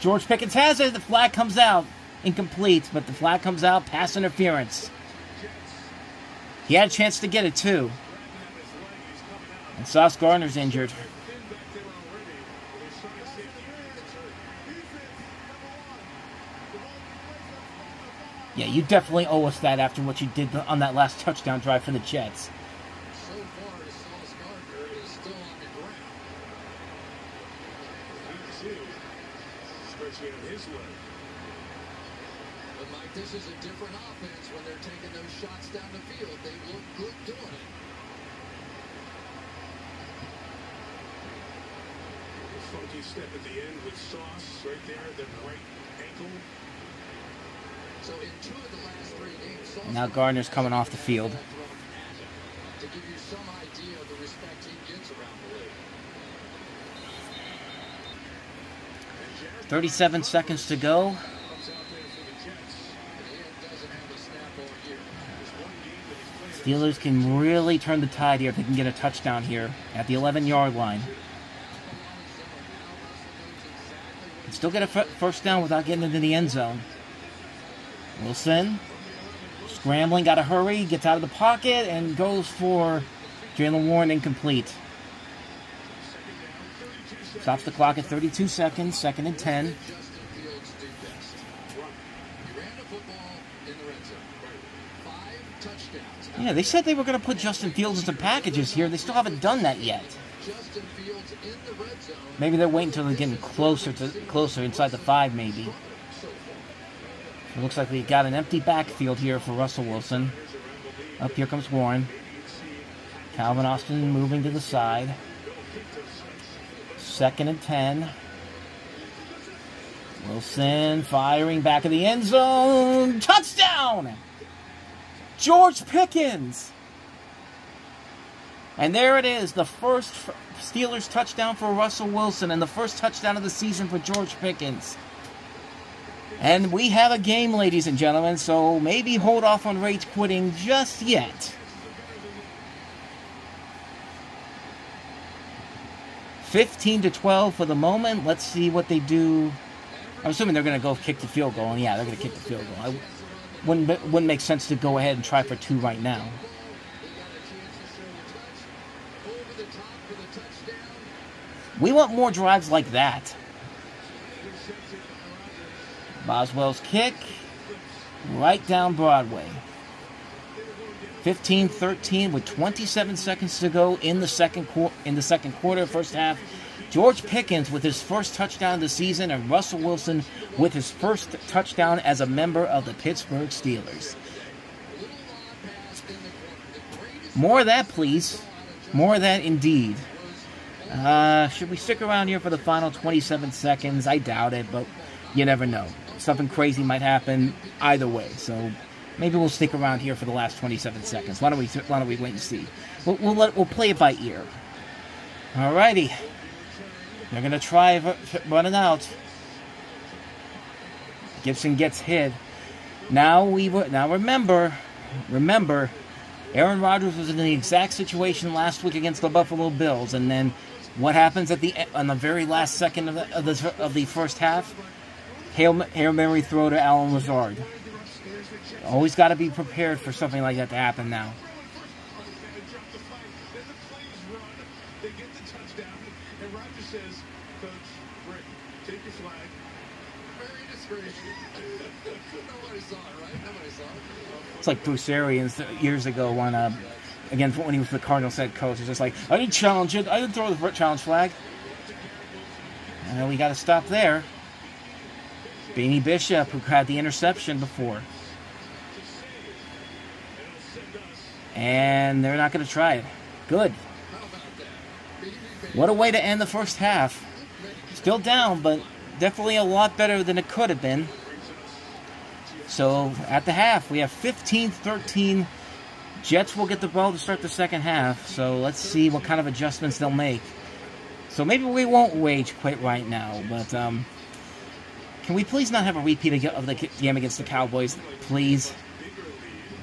[SPEAKER 1] George Pickens has it. The flag comes out. Incomplete, but the flag comes out. Pass interference. He had a chance to get it, too. And Sauce Gardner's injured. Yeah, you definitely owe us that after what you did on that last touchdown drive for the Jets.
[SPEAKER 4] So far, Sauce Gardner is still on the ground. Stretching out his leg. But Mike, this is a different offense when they're taking those shots down the field. They look good doing it. Funky step at the end with Sauce right there at the right ankle.
[SPEAKER 1] Now Gardner's coming off the field.
[SPEAKER 4] To give you some idea of the respect he gets around the league.
[SPEAKER 1] 37 seconds to go. Steelers can really turn the tide here if they can get a touchdown here at the 11-yard line. Can still get a first down without getting into the end zone. Wilson scrambling, got to hurry, gets out of the pocket, and goes for Jaylen Warren, incomplete. Stops the clock at 32 seconds, 2nd and 10. Yeah, they said they were going to put Justin Fields into packages here. They still haven't done that yet. Maybe they're waiting until they're getting closer inside the 5, maybe. It looks like we got an empty backfield here for Russell Wilson. Up here comes Warren. Calvin Austin moving to the side. 2nd and 10. Wilson firing back of the end zone. Touchdown! George Pickens! And there it is, the first Steelers touchdown for Russell Wilson and the first touchdown of the season for George Pickens. And we have a game, ladies and gentlemen, so maybe hold off on rage quitting just yet. 15-12 for the moment. Let's see what they do. I'm assuming they're going to go kick the field goal. And yeah, they're going to kick the field goal. Wouldn't make sense to go ahead and try for 2 right now. We want more drives like that. Boswell's kick, right down Broadway. 15-13 with 27 seconds to go in the second quarter, first half. George Pickens with his first touchdown of the season, and Russell Wilson with his first touchdown as a member of the Pittsburgh Steelers. More of that, please. More of that, indeed. Should we stick around here for the final 27 seconds? I doubt it, but you never know. Something crazy might happen either way, so maybe we'll stick around here for the last 27 seconds. Why don't we wait and see? We'll play it by ear. Alrighty. They're going to try running out. Gibson gets hit. Now remember, Aaron Rodgers was in the exact situation last week against the Buffalo Bills, and then what happens on the very last second of the first half? Hail Mary throw to Allen Lazard. Always got to be prepared for something like that to happen now. It's like Bruce Arians years ago when he was the Cardinals head coach. He's just like, I didn't challenge it. I didn't throw the challenge flag. And we got to stop there. Beanie Bishop, who had the interception before. And they're not going to try it. Good. What a way to end the first half. Still down, but definitely a lot better than it could have been. So, at the half, we have 15-13. Jets will get the ball to start the second half. So, let's see what kind of adjustments they'll make. So, maybe we won't rage quit right now. But, can we please not have a repeat of the game against the Cowboys, please?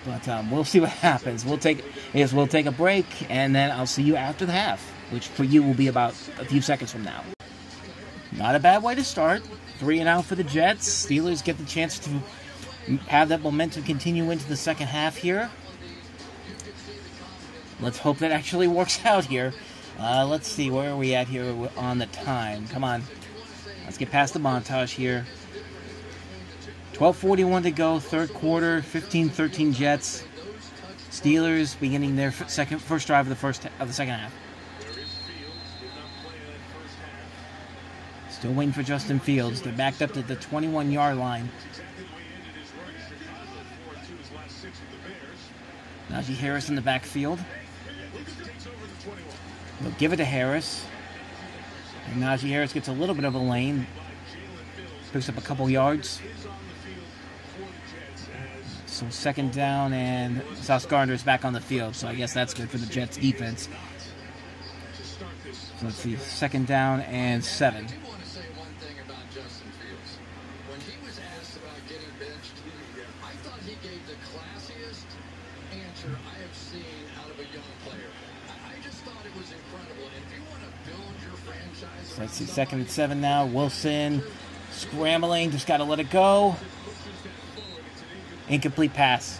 [SPEAKER 1] But, we'll see what happens. We'll take a break, and then I'll see you after the half, which for you will be about a few seconds from now. Not a bad way to start. 3-0 for the Jets. Steelers get the chance to have that momentum continue into the second half here. Let's hope that actually works out here. Let's see, where are we at here on the time? Come on. Let's get past the montage here. 12:41 to go, third quarter, 15-13 Jets. Steelers beginning their first drive of the second half. Still waiting for Justin Fields. They're backed up to the 21-yard line. Najee Harris in the backfield. They'll give it to Harris. And Najee Harris gets a little bit of a lane. Picks up a couple yards. So second down, and Sauce Gardner is back on the field. So I guess that's good for the Jets defense. So let's see, second down and 7.
[SPEAKER 4] I do want to say one thing about Justin Fields. When he was asked about getting benched, I thought he gave the classiest answer I have seen out of a young player. I just thought it was incredible. And if you want to build your franchise,
[SPEAKER 1] So let's see, second and 7 now. Wilson scrambling, just got to let it go. Incomplete pass.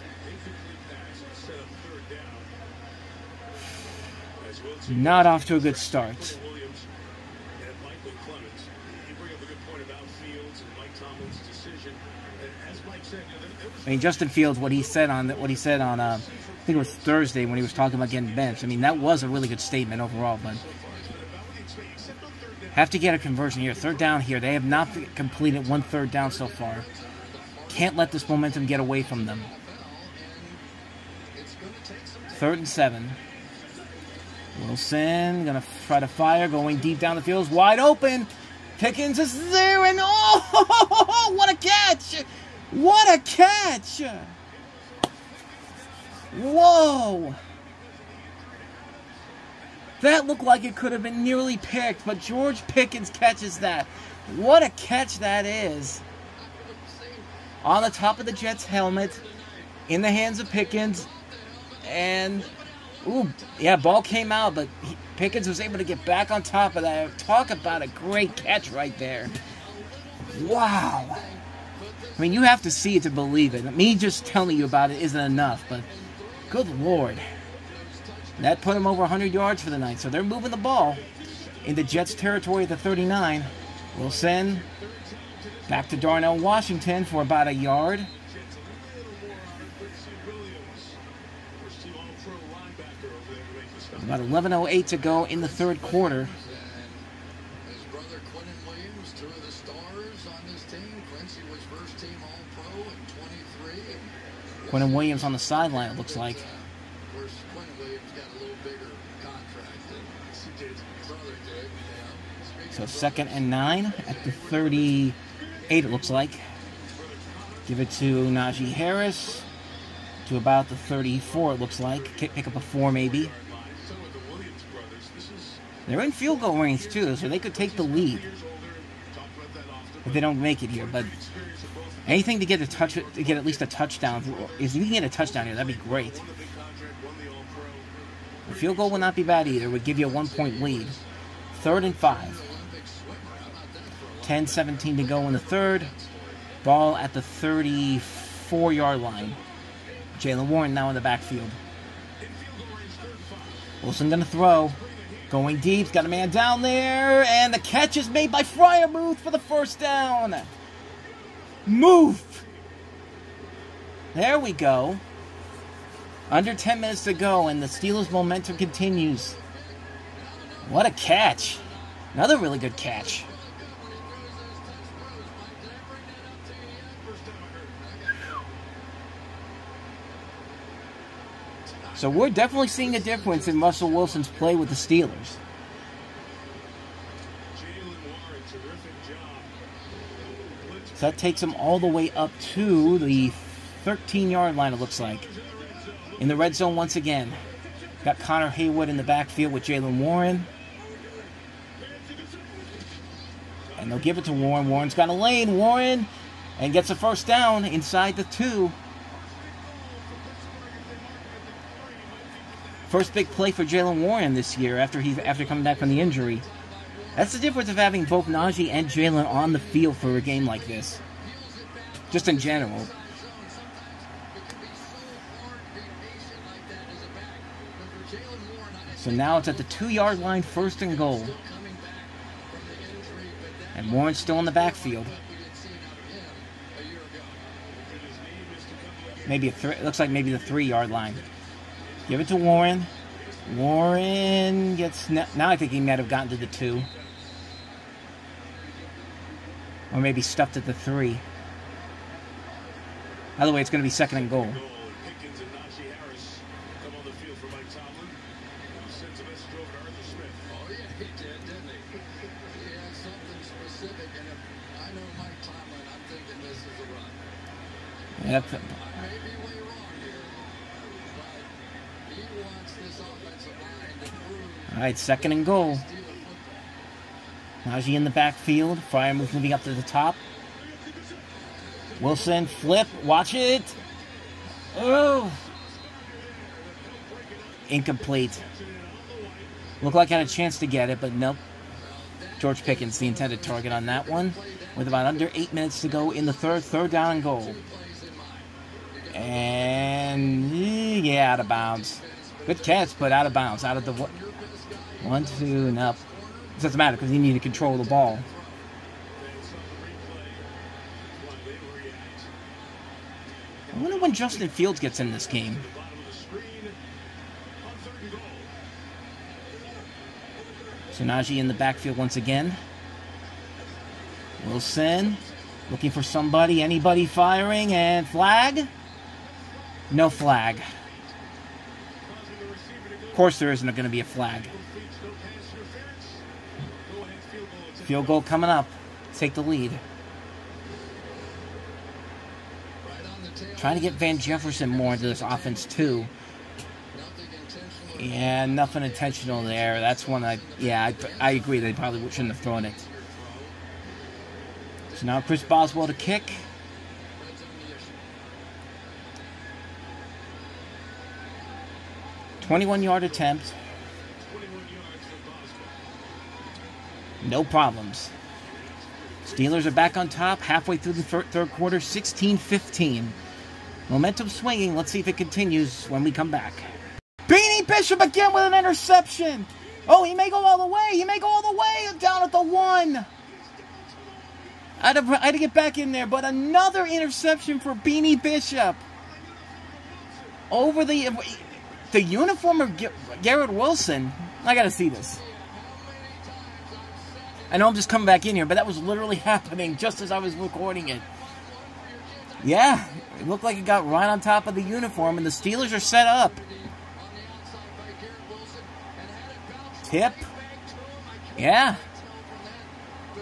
[SPEAKER 1] Not off to a good start. I mean, Justin Fields, what he said on I think it was Thursday when he was talking about getting benched. I mean, that was a really good statement overall, but have to get a conversion here. Third down here. They have not completed 1 third down so far. Can't let this momentum get away from them. 3rd and 7. Wilson gonna try to fire, going deep down the field, wide open. Pickens is there, and oh, what a catch! What a catch! Whoa! That looked like it could have been nearly picked, but George Pickens catches that. What a catch that is! On the top of the Jets' helmet, in the hands of Pickens, and ooh, yeah, ball came out, but Pickens was able to get back on top of that. Talk about a great catch right there. Wow. I mean, you have to see it to believe it. Me just telling you about it isn't enough, but good Lord. That put him over 100 yards for the night, so they're moving the ball into Jets territory at the 39. Wilson back to Darnell Washington for about a yard. About 11:08 to go in the 3rd quarter.
[SPEAKER 4] His brother Quentin Williams, 2 of the stars on this team. Quincy was first team All-Pro in 23.
[SPEAKER 1] Quentin Williams on the sideline, it looks like.
[SPEAKER 4] Of course, Quentin Williams got a little bigger contract than his brother did.
[SPEAKER 1] So 2nd and 9 at the 38, it looks like. Give it to Najee Harris to about the 34, it looks like. Pick up a 4 maybe. They're in field goal range too, so they could take the lead if they don't make it here. But anything to get at least a touchdown. If you can get a touchdown here, that'd be great. A field goal would not be bad either. It would give you a 1-point lead. 3rd and 5. 10-17 to go in the 3rd. Ball at the 34-yard line. Jaylen Warren now in the backfield. Wilson gonna throw. Going deep, got a man down there, and the catch is made by Freiermuth for the 1st down. Move! There we go. Under 10 minutes to go, and the Steelers' momentum continues. What a catch. Another really good catch. So we're definitely seeing a difference in Russell Wilson's play with the Steelers. So that takes him all the way up to the 13-yard line, it looks like. In the red zone once again. Got Connor Haywood in the backfield with Jaylen Warren. And they'll give it to Warren. Warren's got a lane. Warren and gets a 1st down inside the 2. First big play for Jaylen Warren this year after coming back from the injury. That's the difference of having both Najee and Jaylen on the field for a game like this. Just in general. So now it's at the 2-yard line, 1st and goal. And Warren's still in the backfield. Maybe it looks like maybe the 3-yard line. Give it to Warren. Warren gets... Now I think he might have gotten to the 2. Or maybe stuffed at the 3. Either way, it's going to be 2nd and goal. Yep. All right, 2nd and goal. Najee in the backfield. Fryer moving up to the top. Wilson, flip. Watch it. Oh. Incomplete. Looked like I had a chance to get it, but nope. George Pickens, the intended target on that one. With about under 8 minutes to go in the third down and goal. And, yeah, out of bounds. Good catch, but out of bounds. Out of the 1, 2, nope. It doesn't matter because you need to control the ball. I wonder when Justin Fields gets in this game. So Najee in the backfield once again. Wilson looking for somebody, anybody firing, and flag? No flag. Of course there isn't going to be a flag. Field goal coming up. Take the lead. Trying to get Van Jefferson more into this offense too. Yeah, nothing intentional there. That's one I agree. They probably shouldn't have thrown it. So now Chris Boswell to kick. .21-yard attempt. No problems. Steelers are back on top halfway through the third quarter, 16-15. Momentum swinging. Let's see if it continues when we come back. Beanie Bishop again with an interception. Oh, he may go all the way. He may go all the way down at the 1. I had to get back in there, but another interception for Beanie Bishop. Over the uniform of Garrett Wilson. I got to see this. I know I'm just coming back in here, but that was literally happening just as I was recording it. Yeah, it looked like it got right on top of the uniform, and the Steelers are set up. Tip. Yeah.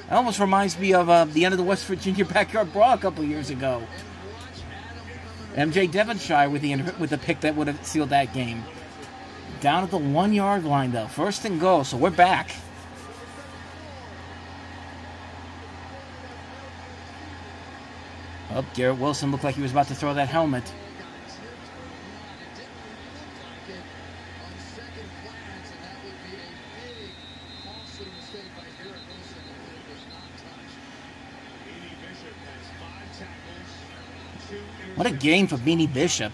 [SPEAKER 1] That almost reminds me of the end of the West Virginia Backyard Brawl a couple years ago. MJ Devonshire with the pick that would have sealed that game. Down at the 1-yard line, though. 1st and goal, so we're back. Oh, Garrett Wilson looked like he was about to throw that helmet. What a game for Beanie Bishop.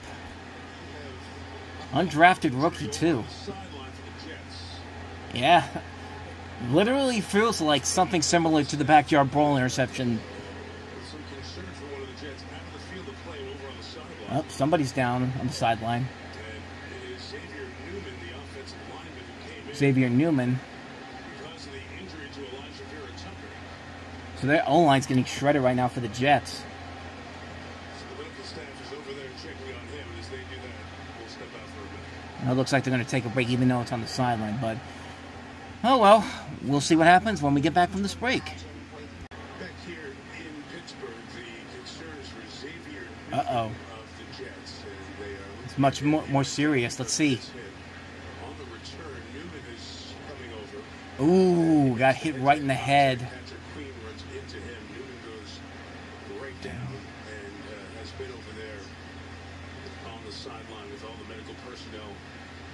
[SPEAKER 1] Undrafted rookie, too. Yeah. Literally feels like something similar to the Backyard Brawl interception. Oh, somebody's down on the sideline. Xavier Newman. So their O-line's getting shredded right now for the Jets. It looks like they're going to take a break even though it's on the sideline, but oh well, we'll see what happens when we get back from this break.
[SPEAKER 6] Back here in Pittsburgh, the concerns for Xavier
[SPEAKER 1] Uh-oh.
[SPEAKER 6] of the Jets, and they are
[SPEAKER 1] It's much more serious. Let's see.
[SPEAKER 6] on the return. Newman is coming over.
[SPEAKER 1] Ooh, got hit right in the head.
[SPEAKER 6] Patrick Queen runs into him. Newman goes right down and has been over there on the sideline with all the medical personnel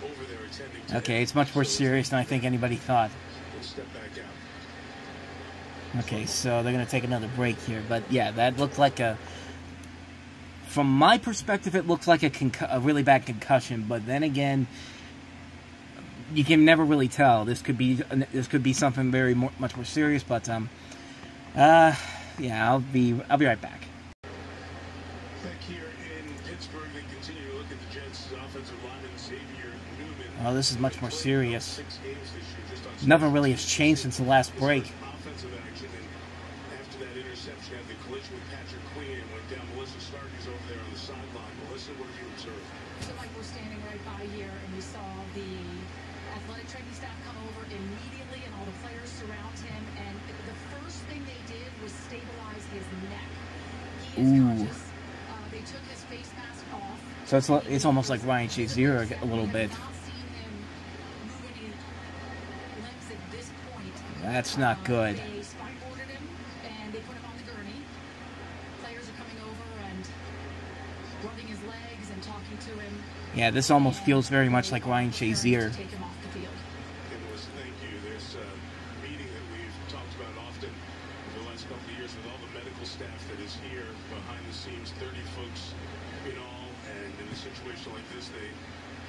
[SPEAKER 6] over there attending to
[SPEAKER 1] Okay,
[SPEAKER 6] him.
[SPEAKER 1] it's much more
[SPEAKER 6] So
[SPEAKER 1] serious than I think anybody thought.
[SPEAKER 6] we'll step back out.
[SPEAKER 1] Okay, so they're going to take another break here. But yeah, that looked like a... From my perspective, it looks like a really bad concussion. But then again, you can never really tell. This could be something much more serious. But yeah, I'll be right back.
[SPEAKER 6] Back here in Pittsburgh, they continue to look at the Jets' offensive lineman Xavier Newman.
[SPEAKER 1] Oh, this is much more serious.
[SPEAKER 6] 6 games this year, just on
[SPEAKER 1] Nothing really has changed since the last break.
[SPEAKER 6] offensive action, and after that interception, had the collision with Patrick Queen and went down. Melissa Stark is over there on the sideline. Melissa, what have you observed?
[SPEAKER 7] So like we're standing right by here and we saw the athletic training staff come over immediately and all the players surround him, and the first thing they did was stabilize his neck. He is conscious. They took his face mask off.
[SPEAKER 1] So it's almost like Ryan Shazier a little bit.
[SPEAKER 7] Not seen him move any
[SPEAKER 1] That's not good.
[SPEAKER 7] They spine-boarded him, and they put him on the gurney. Players are coming over and rubbing his legs and talking to him.
[SPEAKER 1] Yeah, this almost feels very much like Ryan Shazier.
[SPEAKER 7] Take him off the field.
[SPEAKER 6] Thank you. There's a meeting that we've talked about often over the last couple of years with all the medical staff that is here behind the scenes, 30 folks in all, and in a situation like this, they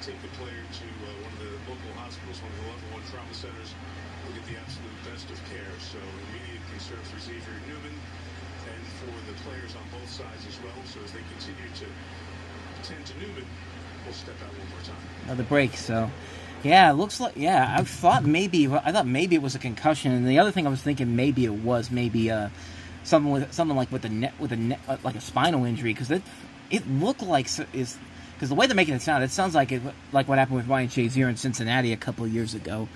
[SPEAKER 6] take the player to one of the local hospitals, one of the level 1 trauma centers, will get the absolute best of care. So immediate concern for Xavier Newman and for the players on both sides as well. So as they continue to attend to Newman, we'll step out one more time.
[SPEAKER 1] Another break, so yeah, it looks like, yeah, I thought maybe it was a concussion, and the other thing I was thinking maybe it was something like with like a spinal injury, because it looked like because the way they're making it sounds like what happened with Ryan Shazier in Cincinnati a couple of years ago.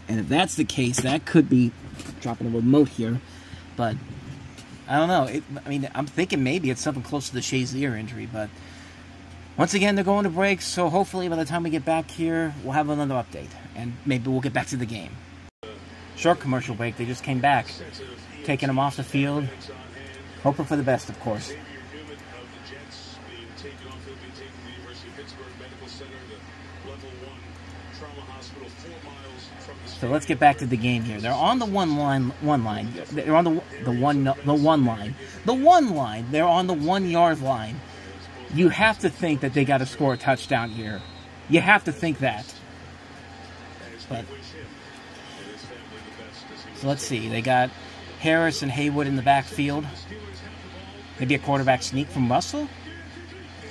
[SPEAKER 1] And if that's the case, that could be dropping a remote here, but I don't know. I mean, I'm thinking maybe it's something close to the Shazier injury, but once again, they're going to break, so hopefully by the time we get back here, we'll have another update, and maybe we'll get back to the game. Short commercial break. They just came back, taking them off the field, hoping for the best, of course.
[SPEAKER 6] Xavier Newman of the Jets being taken off. He'll be taken to the University of Pittsburgh Medical Center, the level 1 trauma hospital, 4 miles from the
[SPEAKER 1] So let's get back to the game here. They're on the one line. They're on the one line. The one line. They're on the 1 yard line. You have to think that they got to score a touchdown here. You have to think that. But so let's see. They got Harris and Haywood in the backfield. Maybe a quarterback sneak from Russell.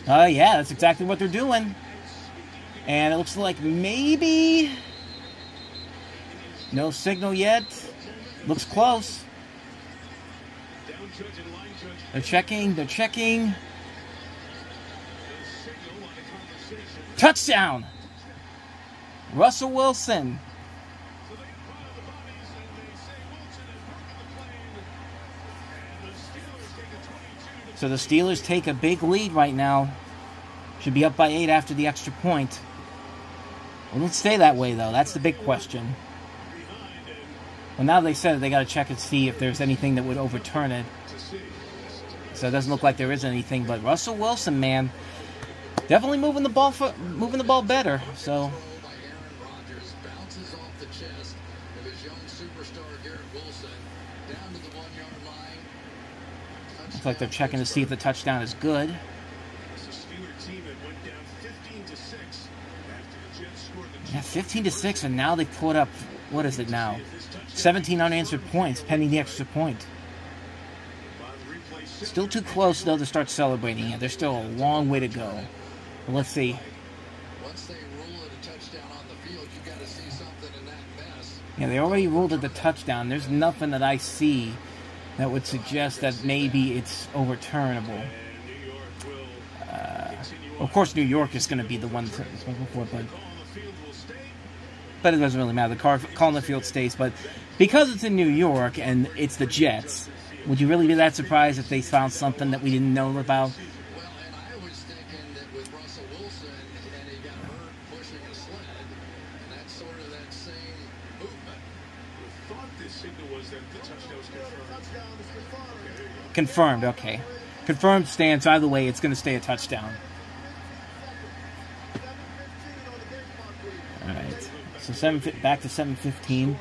[SPEAKER 1] Oh yeah, that's exactly what they're doing. And it looks like maybe no signal yet. Looks close. They're checking. Touchdown! Russell Wilson. So the Steelers take a big lead right now. Should be up by 8 after the extra point. Will it stay that way, though? That's the big question. Well, now they said they got to check and see if there's anything that would overturn it. So it doesn't look like there is anything. But Russell Wilson, man, definitely moving the ball better. So looks like they're checking to see if the touchdown is good. Yeah, 15-6, and now they put up, what is it now? 17 unanswered points pending the extra point. Still too close, though, to start celebrating it. There's still a long way to go. But let's see.
[SPEAKER 4] Once they rule it a touchdown on the field, you got to see something in that mess.
[SPEAKER 1] Yeah, they already ruled it the touchdown. There's nothing that I see that would suggest that maybe it's overturnable. Of course, New York is going to be the one to before, but it doesn't really matter. The call on the field stays. But because it's in New York and it's the Jets, would you really be that surprised if they found something that we didn't know about?
[SPEAKER 4] Well, and I was thinking that with Russell Wilson, and he got hurt pushing a sled, and that's sort of that same movement.
[SPEAKER 6] I thought the signal was that the touchdown was confirmed.
[SPEAKER 1] Confirmed, okay. Confirmed stands. Either way, it's going to stay a touchdown. All right. So back to 7:15.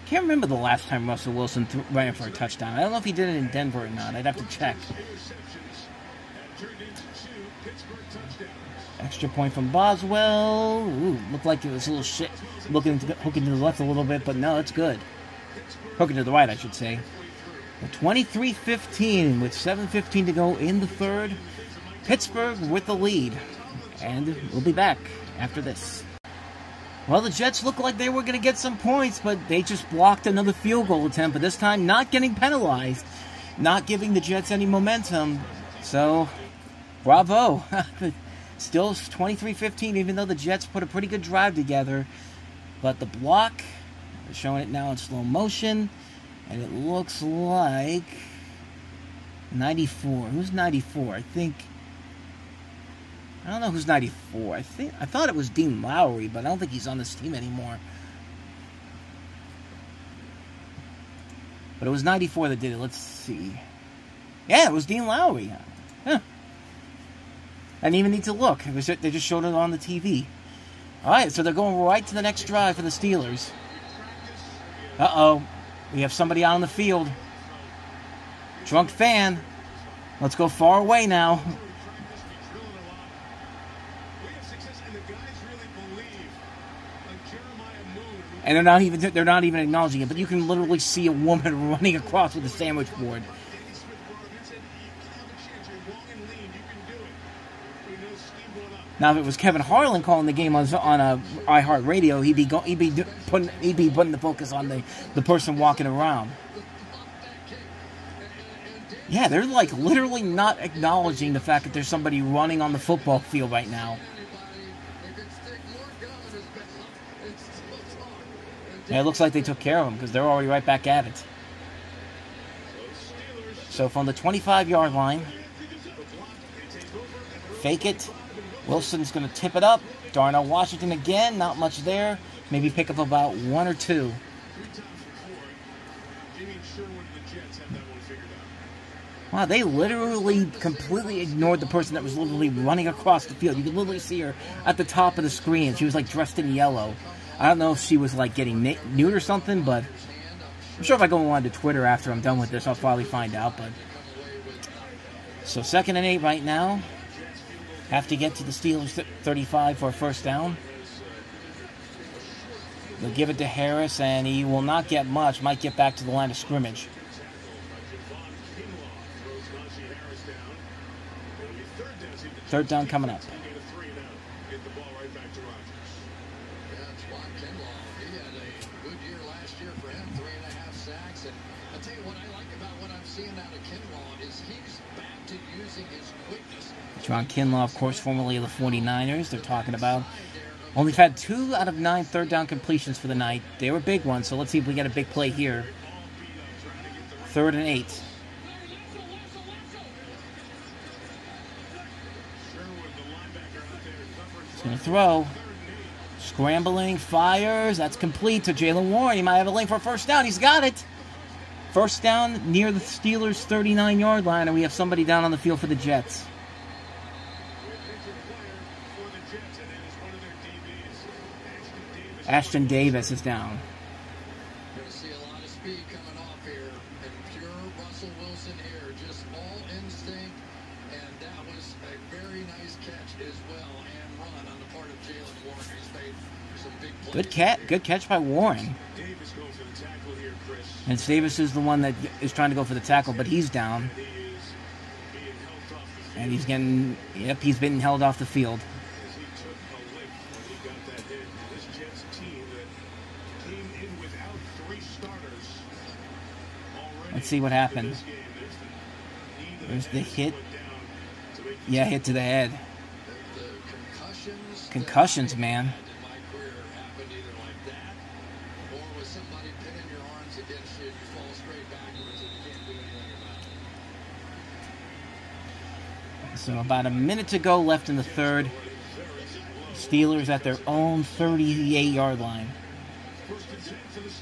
[SPEAKER 1] Can't remember the last time Russell Wilson ran for a touchdown. I don't know if he did it in Denver or not. I'd have to check. Extra point from Boswell. Ooh, looked like it was a little shit. Hooking to the left a little bit, but no, it's good. Hooking to the right, I should say. 23-15 with 7:15 to go in the third. Pittsburgh with the lead. And we'll be back after this. Well, the Jets looked like they were going to get some points, but they just blocked another field goal attempt, but this time not getting penalized, not giving the Jets any momentum. So, bravo. Still 23-15, even though the Jets put a pretty good drive together. But the block, they're showing it now in slow motion, and it looks like 94. Who's 94? I think I don't know who's 94. I thought it was Dean Lowry, but I don't think he's on this team anymore. But it was 94 that did it. Let's see. Yeah, it was Dean Lowry. Huh. I didn't even need to look. They just showed it on the TV. All right, so they're going right to the next drive for the Steelers. Uh-oh. We have somebody out on the field. Drunk fan. Let's go far away now. And they're not even acknowledging it, but you can literally see a woman running across with a sandwich board. Now, if it was Kevin Harlan calling the game on iHeartRadio, he'd be putting the focus on the person walking around. Yeah, they're like literally not acknowledging the fact that there's somebody running on the football field right now. Yeah, it looks like they took care of him because they're already right back at it. So from the 25-yard line, fake it. Wilson's going to tip it up. Darnell Washington again, not much there. Maybe pick up about 1 or 2. Wow, they literally completely ignored the person that was literally running across the field. You could literally see her at the top of the screen. She was like dressed in yellow. I don't know if she was like getting nude or something, but I'm sure if I go on to Twitter after I'm done with this, I'll probably find out. But so 2nd and 8 right now. Have to get to the Steelers 35 for a first down. They'll give it to Harris, and he will not get much. Might get back to the line of scrimmage. Third down coming up. John Kinlaw, of course, formerly of the 49ers. They're talking about only had 2 out of 9 third down completions for the night. They were big ones, so let's see if we get a big play here. 3rd and 8. He's going to throw. Scrambling, fires. That's complete to Jaylen Warren. He might have a lane for a first down. He's got it. First down near the Steelers' 39-yard line, and we have somebody down on the field for the Jets. Ashton Davis is down.
[SPEAKER 4] Going to see a lot of speed coming off here, and pure Russell Wilson here, just all instinct, and that was a very nice catch as well, and run on the part of Jaylen Warren. He's made some big plays.
[SPEAKER 1] Good catch by Warren. And Davis is the one that is trying to go for the tackle, but he's down. And he's getting, he's been held off the field. Let's see what happened. There's the hit. Yeah, hit to the head. Concussions, man. So about a minute to go left in the third. Steelers at their own 38-yard line.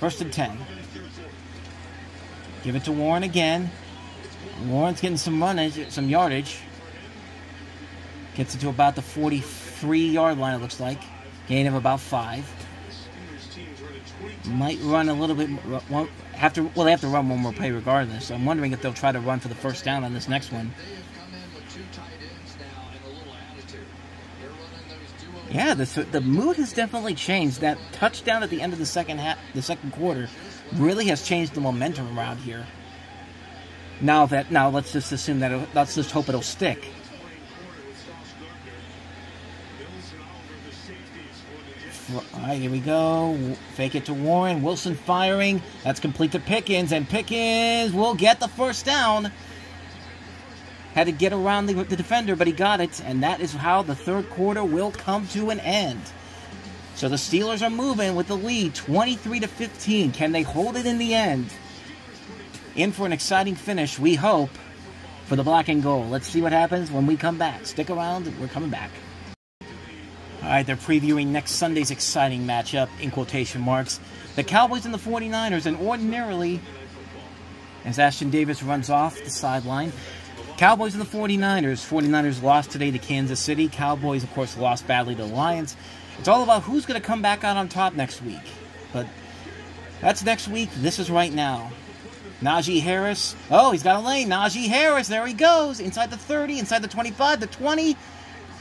[SPEAKER 1] 1st and 10. Give it to Warren again. Warren's getting some yardage. Gets it to about the 43-yard line, it looks like. Gain of about 5. Might run a little bit. They have to run one more play regardless. So I'm wondering if they'll try to run for the first down on this next one. Yeah, the mood has definitely changed. That touchdown at the end of the second quarter really has changed the momentum around here. Now let's just assume that let's just hope it'll stick. All right, here we go. Fake it to Warren. Wilson firing. That's complete to Pickens, and Pickens will get the first down. Had to get around the defender, but he got it, and that is how the third quarter will come to an end. So the Steelers are moving with the lead, 23-15. Can they hold it in the end? In for an exciting finish, we hope, for the black and gold. Let's see what happens when we come back. Stick around, we're coming back. right, they're previewing next Sunday's exciting matchup, in quotation marks. The Cowboys and the 49ers, and ordinarily, as Ashton Davis runs off the sideline, Cowboys and the 49ers. 49ers lost today to Kansas City. Cowboys, of course, lost badly to the Lions. It's all about who's going to come back out on top next week. But that's next week. This is right now. Najee Harris. Oh, he's got a lane. Najee Harris. There he goes. Inside the 30, inside the 25, the 20,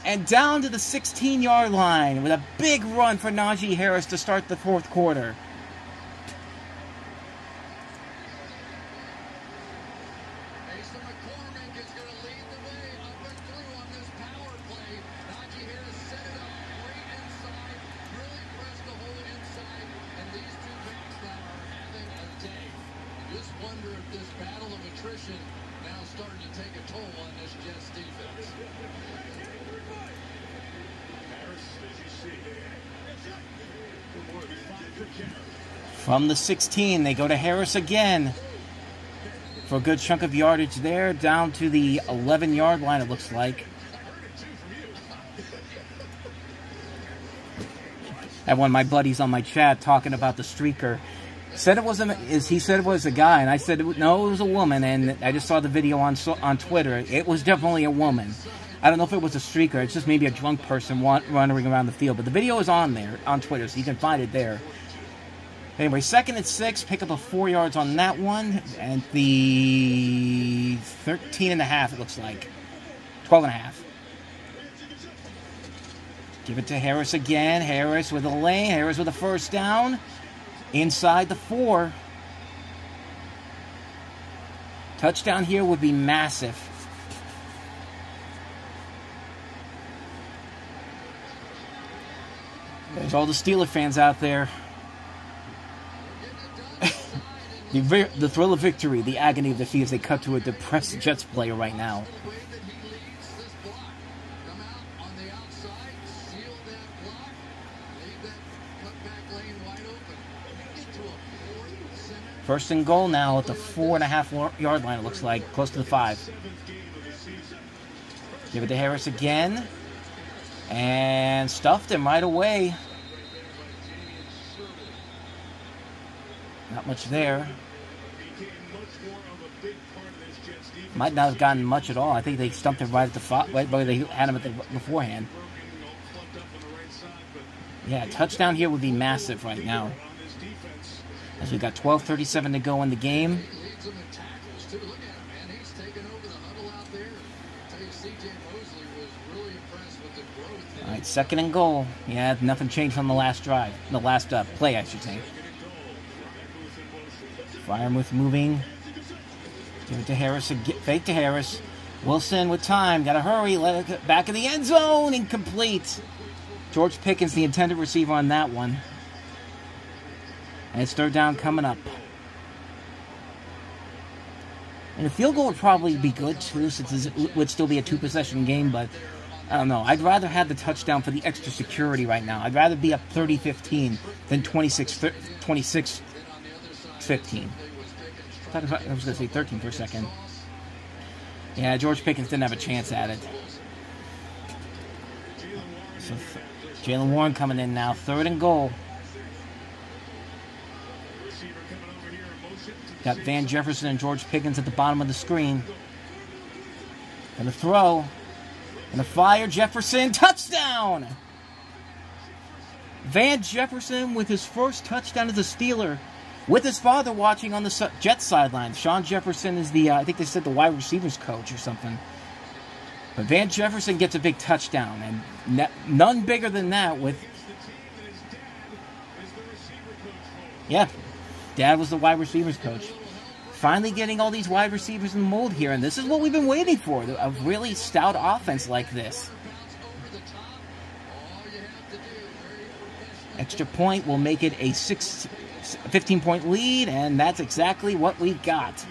[SPEAKER 1] and down to the 16-yard line with a big run for Najee Harris to start the fourth quarter. From the 16, they go to Harris again for a good chunk of yardage there, down to the 11-yard line, it looks like. I had one of my buddies on my chat talking about the streaker. Said it was he said it was a guy, and I said no, it was a woman, and I just saw the video on Twitter. It was definitely a woman. I don't know if it was a streaker. It's just maybe a drunk person wandering around the field, but the video is on there on Twitter, so you can find it there. Anyway, 2nd and 6, pick up a 4 yards on that one, and the 13.5, it looks like. 12.5. Give it to Harris again. Harris with a lane. Harris with a first down. Inside the 4. Touchdown here would be massive. There's all the Steeler fans out there. The thrill of victory, the agony of defeat as they cut to a depressed Jets player right now. First and goal now at the 4.5-yard line, it looks like, close to the 5. Give it to Harris again. And stuffed him right away. Not much there. Might not have gotten much at all. I think they stumped him right at the right where they had him at the beforehand. Yeah, touchdown here would be massive right now. As we got 12:37 to go in the game. All right, 2nd and goal. Yeah, nothing changed from the last drive. The last play, I should say. Freiermuth moving. Give it to Harris. Fake to Harris. Wilson with time. Got to hurry. Let it get back in the end zone. Incomplete. George Pickens, the intended receiver on that one. And it's 3rd down coming up. And a field goal would probably be good, too, since it would still be a 2-possession game, but I don't know. I'd rather have the touchdown for the extra security right now. I'd rather be up 30-15 than 26-15. I was going to say 13 for a second. Yeah, George Pickens didn't have a chance at it. So Jaylen Warren coming in now. 3rd and goal. Got Van Jefferson and George Pickens at the bottom of the screen. And a throw. And a fire. Jefferson. Touchdown! Van Jefferson with his first touchdown as a Steeler. With his father watching on the Jets sideline. Sean Jefferson is the, I think they said the wide receivers coach or something. But Van Jefferson gets a big touchdown. And none bigger than that with... Yeah. Dad was the wide receivers coach. Finally getting all these wide receivers in the mold here. And this is what we've been waiting for. A really stout offense like this. Extra point will make it a 15-point lead. And that's exactly what we've got.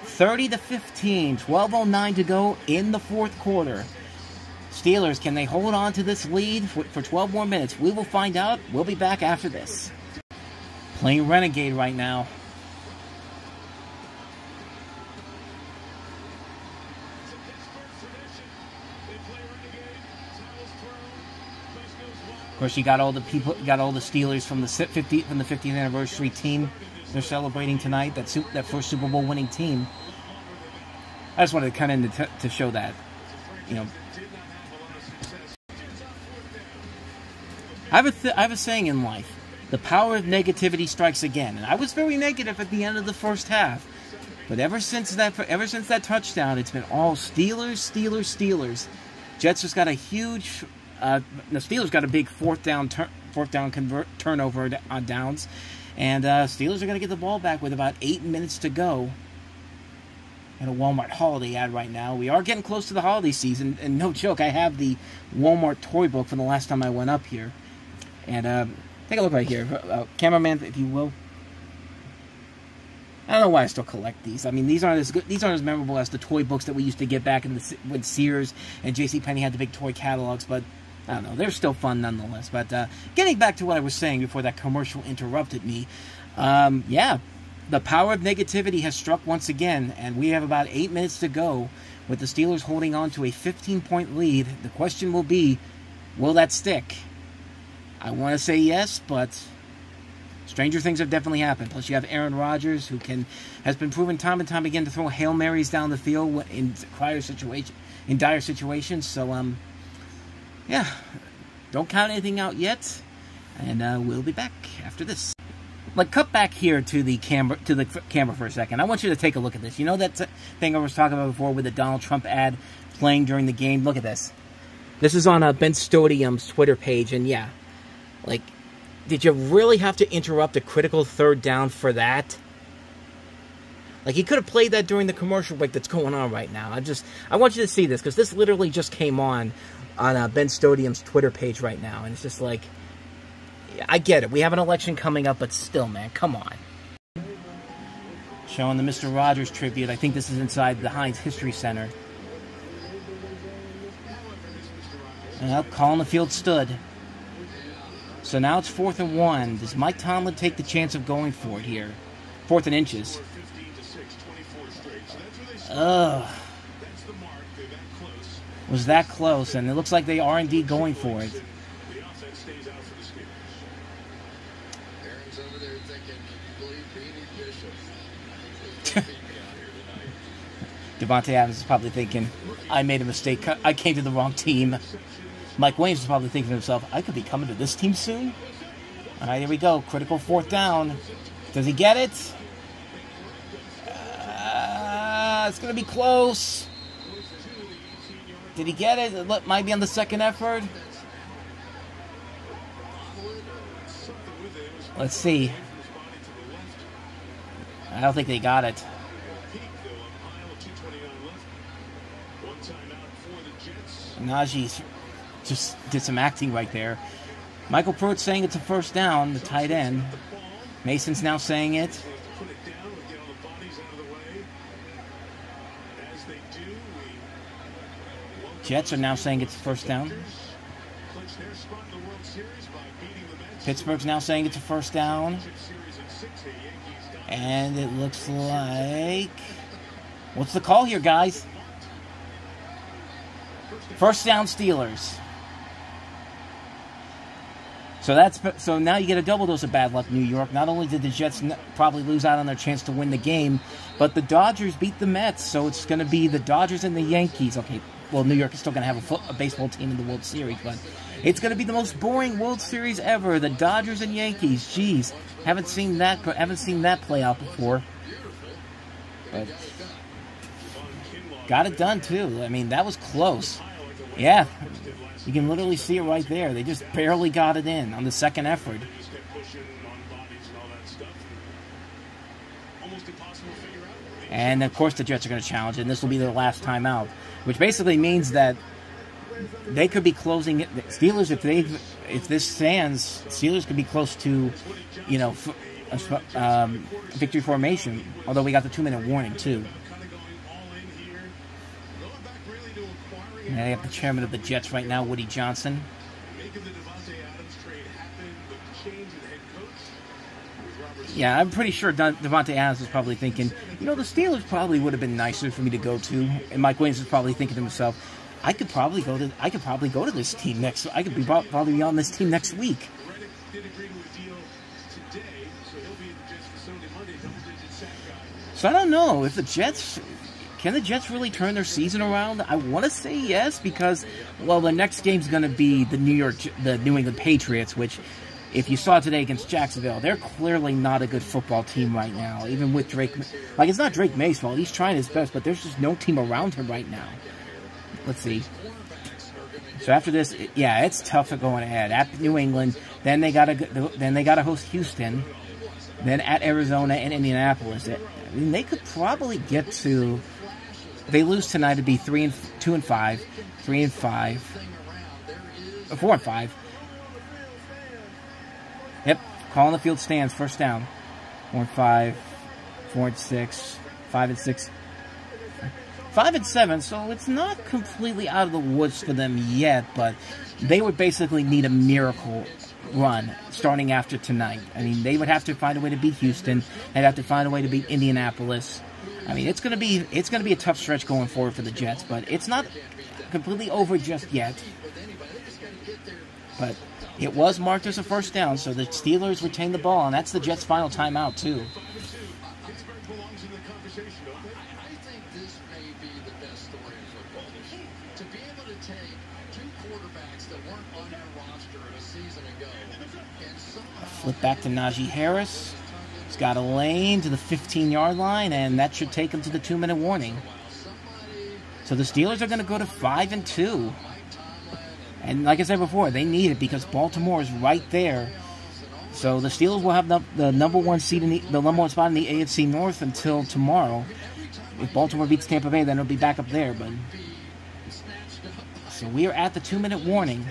[SPEAKER 1] 30-15. 12:09 to go in the fourth quarter. Steelers, can they hold on to this lead for 12 more minutes? We will find out. We'll be back after this. Playing Renegade right now.
[SPEAKER 6] It's a Pittsburgh tradition. They play Renegade, towels twirling,
[SPEAKER 1] Of course, you got all the Steelers from the 50th anniversary team. They're celebrating tonight. That first Super Bowl winning team. I just wanted to come in to show that, you know. I have a saying in life: the power of negativity strikes again. And I was very negative at the end of the first half, but ever since that touchdown, it's been all Steelers, Steelers, Steelers. Jets just got a huge. The Steelers got a big fourth down turnover on downs, and Steelers are going to get the ball back with about 8 minutes to go. And a Walmart holiday ad right now. We are getting close to the holiday season, and no joke, I have the Walmart toy book from the last time I went up here. And take a look right here, cameraman, if you will. I don't know why I still collect these. I mean, these aren't as good. These aren't as memorable as the toy books that we used to get back when Sears and JCPenney had the big toy catalogs. But I don't know, they're still fun nonetheless. But getting back to what I was saying before that commercial interrupted me, yeah, the power of negativity has struck once again, and we have about 8 minutes to go with the Steelers holding on to a 15-point lead. The question will be, will that stick? I want to say yes, but stranger things have definitely happened. Plus, you have Aaron Rodgers, who has been proven time and time again to throw Hail Marys down the field in dire situations. So, yeah, don't count anything out yet, and we'll be back after this. Like, cut back here to the camera for a second. I want you to take a look at this. You know that thing I was talking about before with the Donald Trump ad playing during the game? Look at this. This is on Ben Stodium's Twitter page, and yeah, like, did you really have to interrupt a critical third down for that? Like, he could have played that during the commercial break that's going on right now. I want you to see this, because this literally just came on Ben Stodium's Twitter page right now, and it's just like, I get it. We have an election coming up, but still, man, come on. Showing the Mr. Rogers tribute. I think this is inside the Heinz History Center. Well, calling the field stood. So now it's 4th and 1. Does Mike Tomlin take the chance of going for it here? 4th and inches. Was that close? And it looks like they are indeed going for it. Devontae Adams is probably thinking, I made a mistake. I came to the wrong team. Mike Williams is probably thinking to himself, I could be coming to this team soon. All right, here we go. Critical 4th down. Does he get it? It's going to be close. Did he get it? It might be on the second effort. Let's see. I don't think they got it. Najee just did some acting right there. Michael Pruitt's saying it's a first down, the tight end. Mason's now saying it. Jets are now saying it's a first down. Pittsburgh's now saying it's a first down. And it looks like... What's the call here, guys? First down, Steelers. So now you get a double dose of bad luck, New York. Not only did the Jets probably lose out on their chance to win the game, but the Dodgers beat the Mets, so it's going to be the Dodgers and the Yankees. Okay, well, New York is still going to have a baseball team in the World Series, but it's going to be the most boring World Series ever. The Dodgers and Yankees. Jeez, haven't seen that play out before. But got it done too. I mean, that was close. Yeah, you can literally see it right there. They just barely got it in on the second effort. And of course the Jets are going to challenge it, and this will be their last time out, which basically means that they could be closing it. Steelers, if this stands, Steelers could be close to, you know, victory formation. Although we got the 2-minute warning too. And they have the chairman of the Jets right now, Woody Johnson. Yeah, I'm pretty sure Devontae Adams is probably thinking, you know, the Steelers probably would have been nicer for me to go to. And Mike Williams is probably thinking to himself, I could probably go to this team next. I could probably be on this team next week.
[SPEAKER 6] Reddick did agree to a deal today, so he'll be in the Jets for Sunday, Monday, double-digit sack guy.
[SPEAKER 1] So I don't know if the Jets. Can the Jets really turn their season around? I want to say yes because, well, the next game's going to be the New England Patriots, which, if you saw today against Jacksonville, they're clearly not a good football team right now. Even with Drake, like it's not Drake May's fault. He's trying his best, but there's just no team around him right now. Let's see. So after this, yeah, it's tough going ahead at New England. Then they gotta host Houston. Then at Arizona and Indianapolis. I mean, they could probably get to. If they lose tonight, it'd be 2-5, 3-5, 4-5. Yep, calling the field stands, first down. 4-5, 4-6, 5-6, 5-7. So it's not completely out of the woods for them yet, but they would basically need a miracle run starting after tonight. I mean, they would have to find a way to beat Houston. They'd have to find a way to beat Indianapolis. I mean, it's gonna be a tough stretch going forward for the Jets, but it's not completely over just yet. But it was marked as a first down, so the Steelers retain the ball, and that's the Jets' final timeout too.
[SPEAKER 6] Pittsburgh belongs in the conversation, don't they?
[SPEAKER 4] I think this may be the best story in football this year. To be able to take two quarterbacks that weren't on your roster a season ago and somehow
[SPEAKER 1] Flip back to Najee Harris. He's got a lane to the 15-yard line, and that should take him to the 2-minute warning. So the Steelers are going to go to 5-2. And like I said before, they need it because Baltimore is right there. So the Steelers will have the number one seed in the number one spot in the AFC North until tomorrow. If Baltimore beats Tampa Bay, then it'll be back up there. But so we are at the 2-minute warning,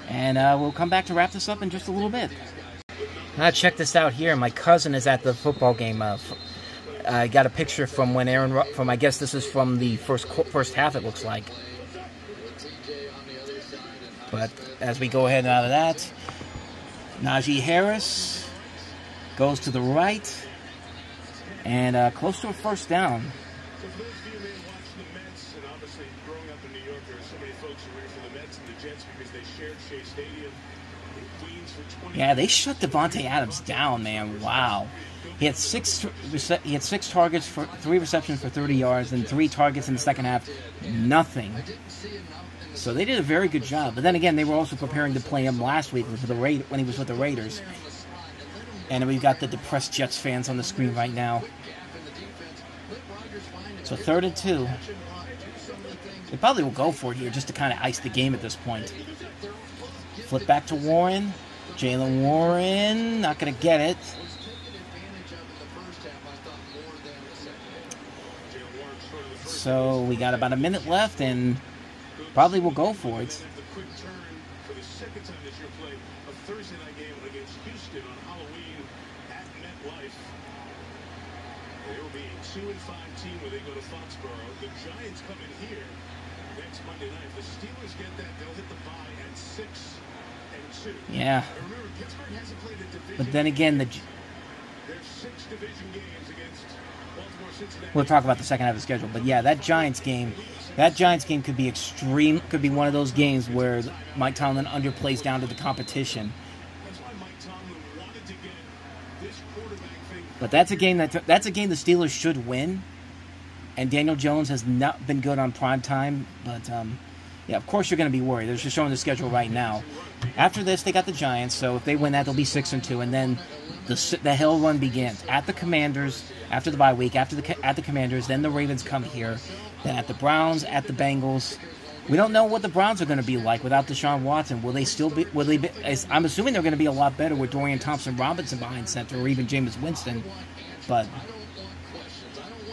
[SPEAKER 1] and we'll come back to wrap this up in just a little bit. Check this out here. My cousin is at the football game. I got a picture from when I guess this is from the first half. It looks like. But as we go ahead and out of that, Najee Harris goes to the right and close to a first down.
[SPEAKER 6] So for those of you who may have watched the Mets, and obviously growing up in New York, there are so many folks who root for the Mets and the Jets because they shared Shea Stadium in Queens for 20 years.
[SPEAKER 1] Yeah, they shut Devontae Adams down, man. Wow. He had six targets for 3 receptions for 30 yards and 3 targets in the second half. Nothing. So they did a very good job. But then again, they were also preparing to play him last week when he was with the Raiders. And we've got the depressed Jets fans on the screen right now. So 3rd and 2. They probably will go for it here just to kind of ice the game at this point. Flip back to Warren. Jalen Warren, not going to get it. So we got about a minute left, and probably will go for it.
[SPEAKER 6] The quick turn for the second time this year play a Thursday night game against Houston on Halloween at MetLife. They will be a 2-5 team when they go to Foxborough. The Giants come in here next Monday night. If the Steelers get that, they'll hit the bye at 6-2.
[SPEAKER 1] Yeah.
[SPEAKER 6] And remember, Pittsburgh hasn't played a division.
[SPEAKER 1] But then again,
[SPEAKER 6] There's 6 division games against Baltimore, Cincinnati.
[SPEAKER 1] we'll talk about the second half of the schedule. But yeah, that Giants game could be extreme. Could be one of those games where Mike Tomlin underplays down to the competition.
[SPEAKER 6] That's why Mike Tomlin wanted to get this quarterback thing.
[SPEAKER 1] But that's a game the Steelers should win. And Daniel Jones has not been good on prime time. But yeah, of course you're going to be worried. They're just showing the schedule right now. After this, they got the Giants. So if they win that, they'll be 6-2, and then the hell run begins at the Commanders after the bye week. At the Commanders, then the Ravens come here. Then at the Browns, at the Bengals. We don't know what the Browns are going to be like without Deshaun Watson. Will they still be? Will they be? I'm assuming they're going to be a lot better with Dorian Thompson-Robinson behind center, or even Jameis Winston. But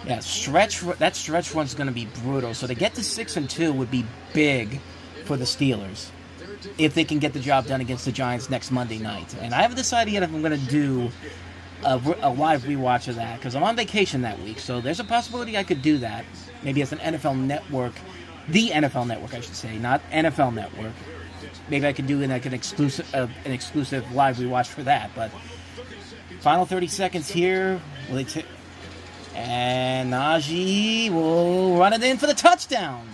[SPEAKER 1] yeah, that stretch run's going to be brutal. So to get to 6-2 would be big for the Steelers if they can get the job done against the Giants next Monday night. And I haven't decided yet if I'm going to do a live rewatch of that because I'm on vacation that week. So there's a possibility I could do that. Maybe as an NFL Network, the NFL Network, I should say, not NFL Network. Maybe I could do an exclusive live rewatch for that. But final 30 seconds here. And Najee will run it in for the touchdown.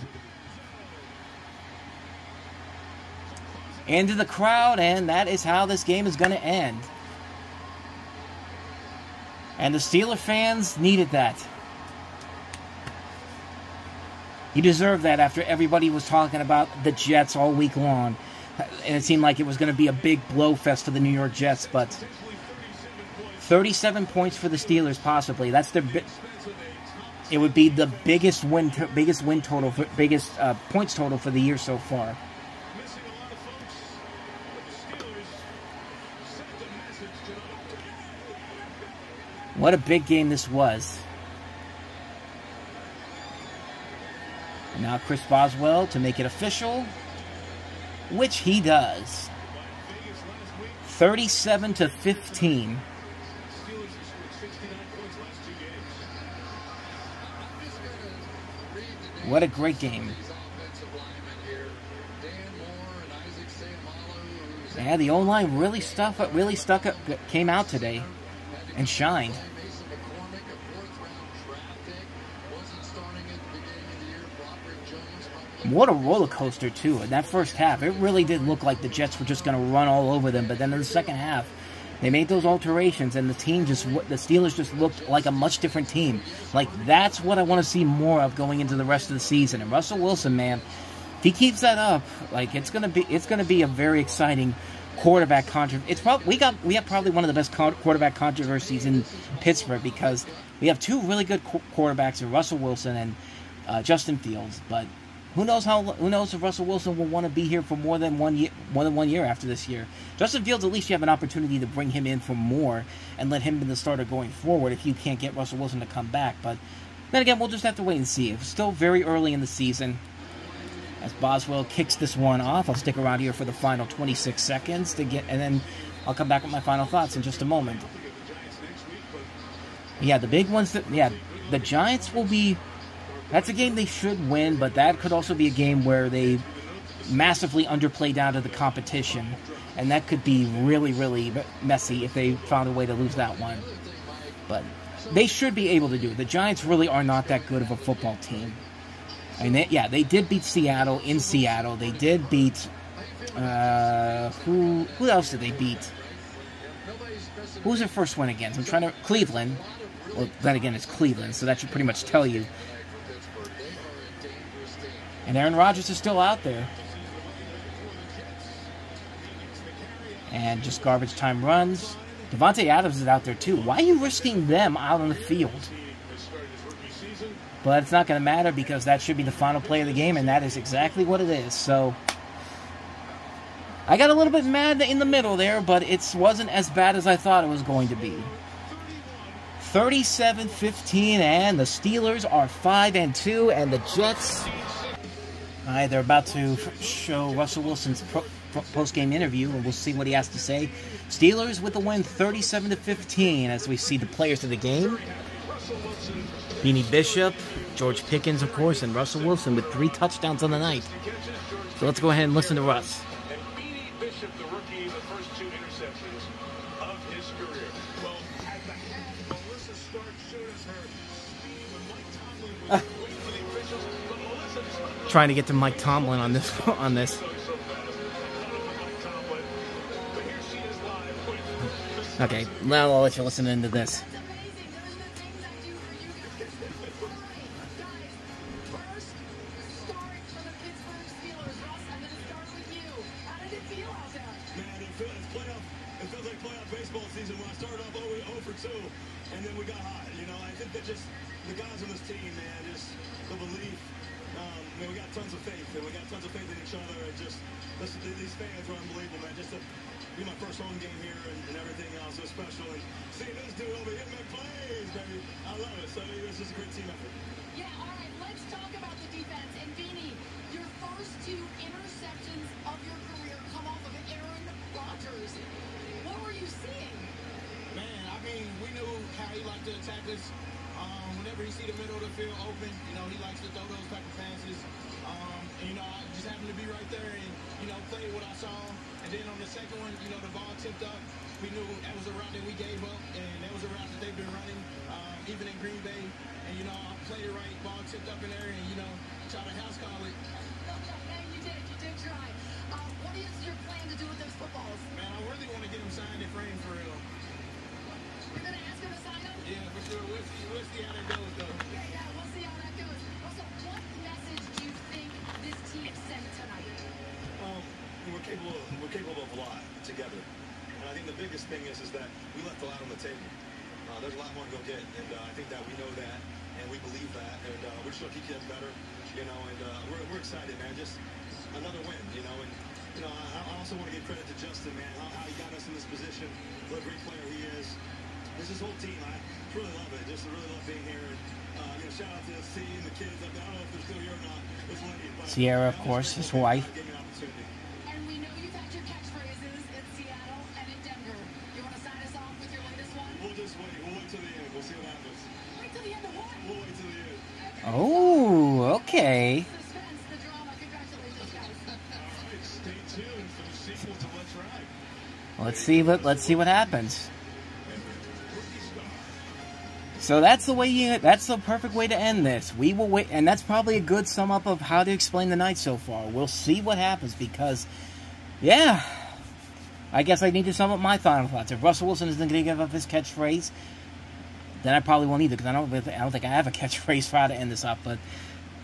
[SPEAKER 1] Into the crowd, and that is how this game is going to end. And the Steeler fans needed that. You deserve that after everybody was talking about the Jets all week long. And it seemed like it was going to be a big blow fest for the New York Jets, but 37 points for the Steelers, possibly. That's their. It would be the biggest points total for the year so far. What a big game this was. And now Chris Boswell to make it official, which he does. 37-15. What a great game. Yeah, the O-line really came out today and shined. What a roller coaster, too. In that first half, it really did look like the Jets were just going to run all over them. But then in the second half, they made those alterations, and the Steelers just looked like a much different team. Like, that's what I want to see more of going into the rest of the season. And Russell Wilson, man, if he keeps that up, like, it's going to be a very exciting quarterback controversy. We have probably one of the best quarterback controversies in Pittsburgh, because we have two really good quarterbacks in Russell Wilson and Justin Fields. But who knows if Russell Wilson will want to be here for more than 1 year after this year. Justin Fields, at least you have an opportunity to bring him in for more and let him be the starter going forward if you can't get Russell Wilson to come back. But then again, we'll just have to wait and see. It's still very early in the season. As Boswell kicks this one off, I'll stick around here for the final 26 seconds and then I'll come back with my final thoughts in just a moment. Yeah, the big ones the Giants will be. That's a game they should win, but that could also be a game where they massively underplay down to the competition, and that could be really, really messy if they found a way to lose that one. But they should be able to do it. The Giants really are not that good of a football team. I mean, they did beat Seattle in Seattle. They did beat who else did they beat? Who was their first win against? Cleveland. Well, then again, it's Cleveland, so that should pretty much tell you. And Aaron Rodgers is still out there. And just garbage time runs. Devontae Adams is out there too. Why are you risking them out on the field? But it's not going to matter, because that should be the final play of the game, and that is exactly what it is. So I got a little bit mad in the middle there, but it wasn't as bad as I thought it was going to be. 37-15, and the Steelers are 5-2, and the Jets. All right, they're about to show Russell Wilson's post-game interview, and we'll see what he has to say. Steelers with the win, 37-15, as we see the players of the game. Beanie Bishop, George Pickens, of course, and Russell Wilson with 3 touchdowns on the night. So let's go ahead and listen to Russ.
[SPEAKER 6] And Beanie Bishop, the rookie, the first 2 interceptions of his career. Well, at the half, Melissa Stark showed us her speed when Mike Tomlin was waiting for the officials, but Melissa
[SPEAKER 1] trying to get to Mike Tomlin on this. Okay, now I'll let you listen into this.
[SPEAKER 6] And then we got hot, you know. I think that just the guys on this team, man, just the belief. Man, we got tons of faith, and we got tons of faith in each other. And just these fans are unbelievable, man. Just to be my first home game here and everything else so special. And seeing this dude over here make plays, baby, I love it. So it's just a great team effort.
[SPEAKER 7] Yeah, all right, let's talk about the defense. And Beanie, your first 2 interceptions of your career come off of Aaron Rodgers. What were you seeing?
[SPEAKER 6] Man, I mean, we knew how he liked to attack us. Whenever he
[SPEAKER 8] see the middle of the field open. You know, he likes to throw those type of passes. And, you know, I just happened to be right there and, you know, played what I saw. And then on the second one, you know, the ball tipped up. We knew that was a route that we gave up, and that was a route that they've been running, even in Green Bay. And, you know, I played it right, ball tipped up in there, and, you know, try to house call it.
[SPEAKER 7] You did try. What is your plan to do with those footballs?
[SPEAKER 8] Man, I really want to get them signed and framed for real.
[SPEAKER 7] You're going to ask him to sign them?
[SPEAKER 8] Yeah, for sure. We'll see how that goes, though.
[SPEAKER 7] Yeah, we'll see how that goes. Also, what message do you think this team sent tonight?
[SPEAKER 9] We're capable of a lot together. And I think the biggest thing is that we left a lot on the table. There's a lot more to go get, and I think that we know that, and we believe that, and we're just going to keep getting better, you know, and we're excited, man. Just another win, you know, and, you know, I also want to give credit to Justin, man, how he got us in this position, what a great player he is. This whole team, I really love it. Just really love being here, and, you know, shout out to the team, the kids. I don't know if they're still here or not. It's late, but
[SPEAKER 1] Sierra, of course, his wife.
[SPEAKER 7] And we know you've had your catchphrases in Seattle and in Denver. You want to sign us off with your latest one?
[SPEAKER 9] We'll just wait. We'll wait till the end. We'll see what happens.
[SPEAKER 7] Wait till the end of what?
[SPEAKER 9] We'll wait till the end.
[SPEAKER 1] Oh, okay.
[SPEAKER 7] Suspense, the drama. Congratulations, guys.
[SPEAKER 6] All right, stay tuned for the sequel to Let's Ride.
[SPEAKER 1] Let's see what happens. So that's that's the perfect way to end this. We will wait, and that's probably a good sum up of how to explain the night so far. We'll see what happens because, yeah, I guess I need to sum up my final thoughts. If Russell Wilson isn't going to give up his catchphrase, then I probably won't either because I don't think I have a catchphrase for how to end this up. But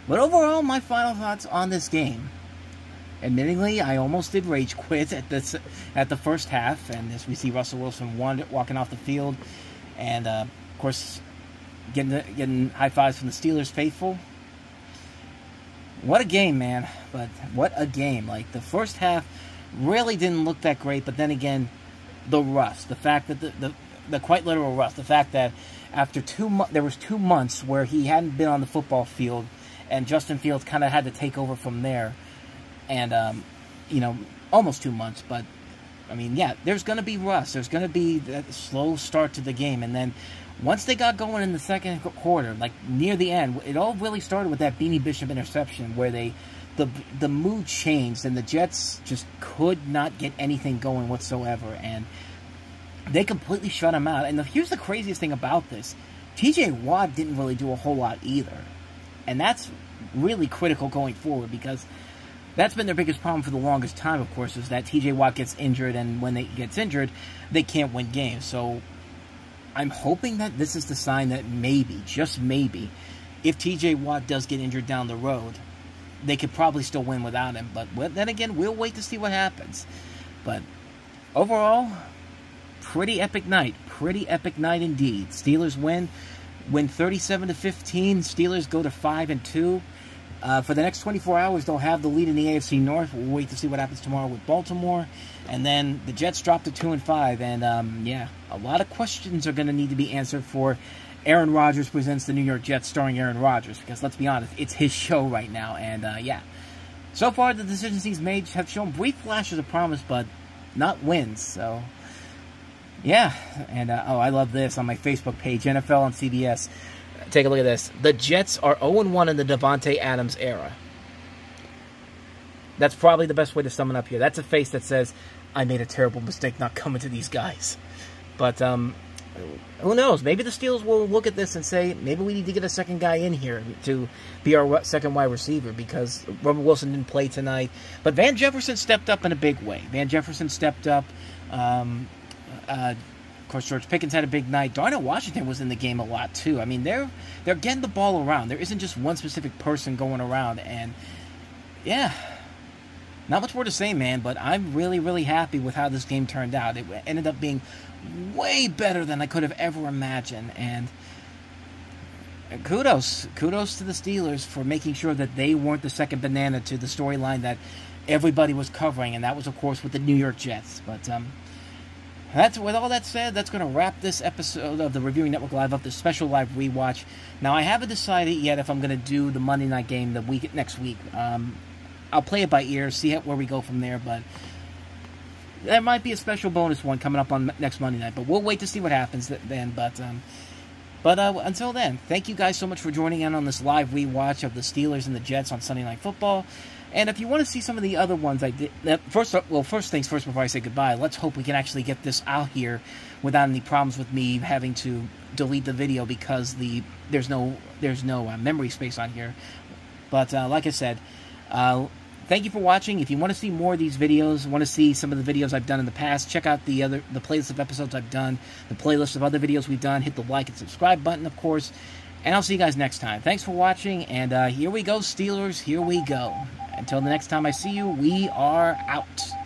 [SPEAKER 1] overall, my final thoughts on this game. Admittingly, I almost did rage quit at the first half, and as we see Russell Wilson walking off the field, and of course, getting high fives from the Steelers faithful. What a game, man! But what a game! Like the first half really didn't look that great, but then again, the rust, the fact that the quite literal rust, the fact that after there was 2 months where he hadn't been on the football field, and Justin Fields kind of had to take over from there. And, you know, almost 2 months, but, I mean, yeah, there's going to be rust. There's going to be that slow start to the game. And then once they got going in the second quarter, like near the end, it all really started with that Beanie Bishop interception where the mood changed and the Jets just could not get anything going whatsoever. And they completely shut him out. And here's the craziest thing about this. TJ Watt didn't really do a whole lot either. And that's really critical going forward because that's been their biggest problem for the longest time, of course, is that TJ Watt gets injured, and when he gets injured, they can't win games. So I'm hoping that this is the sign that maybe, just maybe, if TJ Watt does get injured down the road, they could probably still win without him. But then again, we'll wait to see what happens. But overall, pretty epic night. Pretty epic night indeed. Steelers win 37-15. Steelers go to 5-2. For the next 24 hours, they'll have the lead in the AFC North. We'll wait to see what happens tomorrow with Baltimore. And then the Jets drop to 2-5. And, yeah, a lot of questions are going to need to be answered for Aaron Rodgers presents the New York Jets starring Aaron Rodgers. Because, let's be honest, it's his show right now. And, yeah, so far the decisions he's made have shown brief flashes of promise, but not wins. So, yeah. And, oh, I love this on my Facebook page, NFL on CBS. Take a look at this. The Jets are 0-1 in the Davante Adams era. That's probably the best way to sum it up here. That's a face that says, I made a terrible mistake not coming to these guys. But, who knows? Maybe the Steelers will look at this and say, maybe we need to get a second guy in here to be our second wide receiver because Robert Wilson didn't play tonight. But Van Jefferson stepped up in a big way. Van Jefferson stepped up. Of course, George Pickens had a big night. Darnell Washington was in the game a lot, too. I mean, they're getting the ball around. There isn't just one specific person going around. And, yeah, not much more to say, man. But I'm really, really happy with how this game turned out. It ended up being way better than I could have ever imagined. And kudos to the Steelers for making sure that they weren't the second banana to the storyline that everybody was covering. And that was, of course, with the New York Jets. But, with all that said, that's going to wrap this episode of the Reviewing Network Live up, this special live rewatch. Now, I haven't decided yet if I'm going to do the Monday night game next week. I'll play it by ear, see where we go from there, but there might be a special bonus one coming up on next Monday night. But we'll wait to see what happens then. But But until then, thank you guys so much for joining in on this live rewatch of the Steelers and the Jets on Sunday Night Football. And if you want to see some of the other ones I did, first things first before I say goodbye, let's hope we can actually get this out here without any problems with me having to delete the video because there's no memory space on here. But like I said, thank you for watching. If you want to see more of these videos, want to see some of the videos I've done in the past, check out the playlist of episodes I've done, the playlist of other videos we've done. Hit the like and subscribe button, of course. And I'll see you guys next time. Thanks for watching, and here we go, Steelers. Here we go. Until the next time I see you, we are out.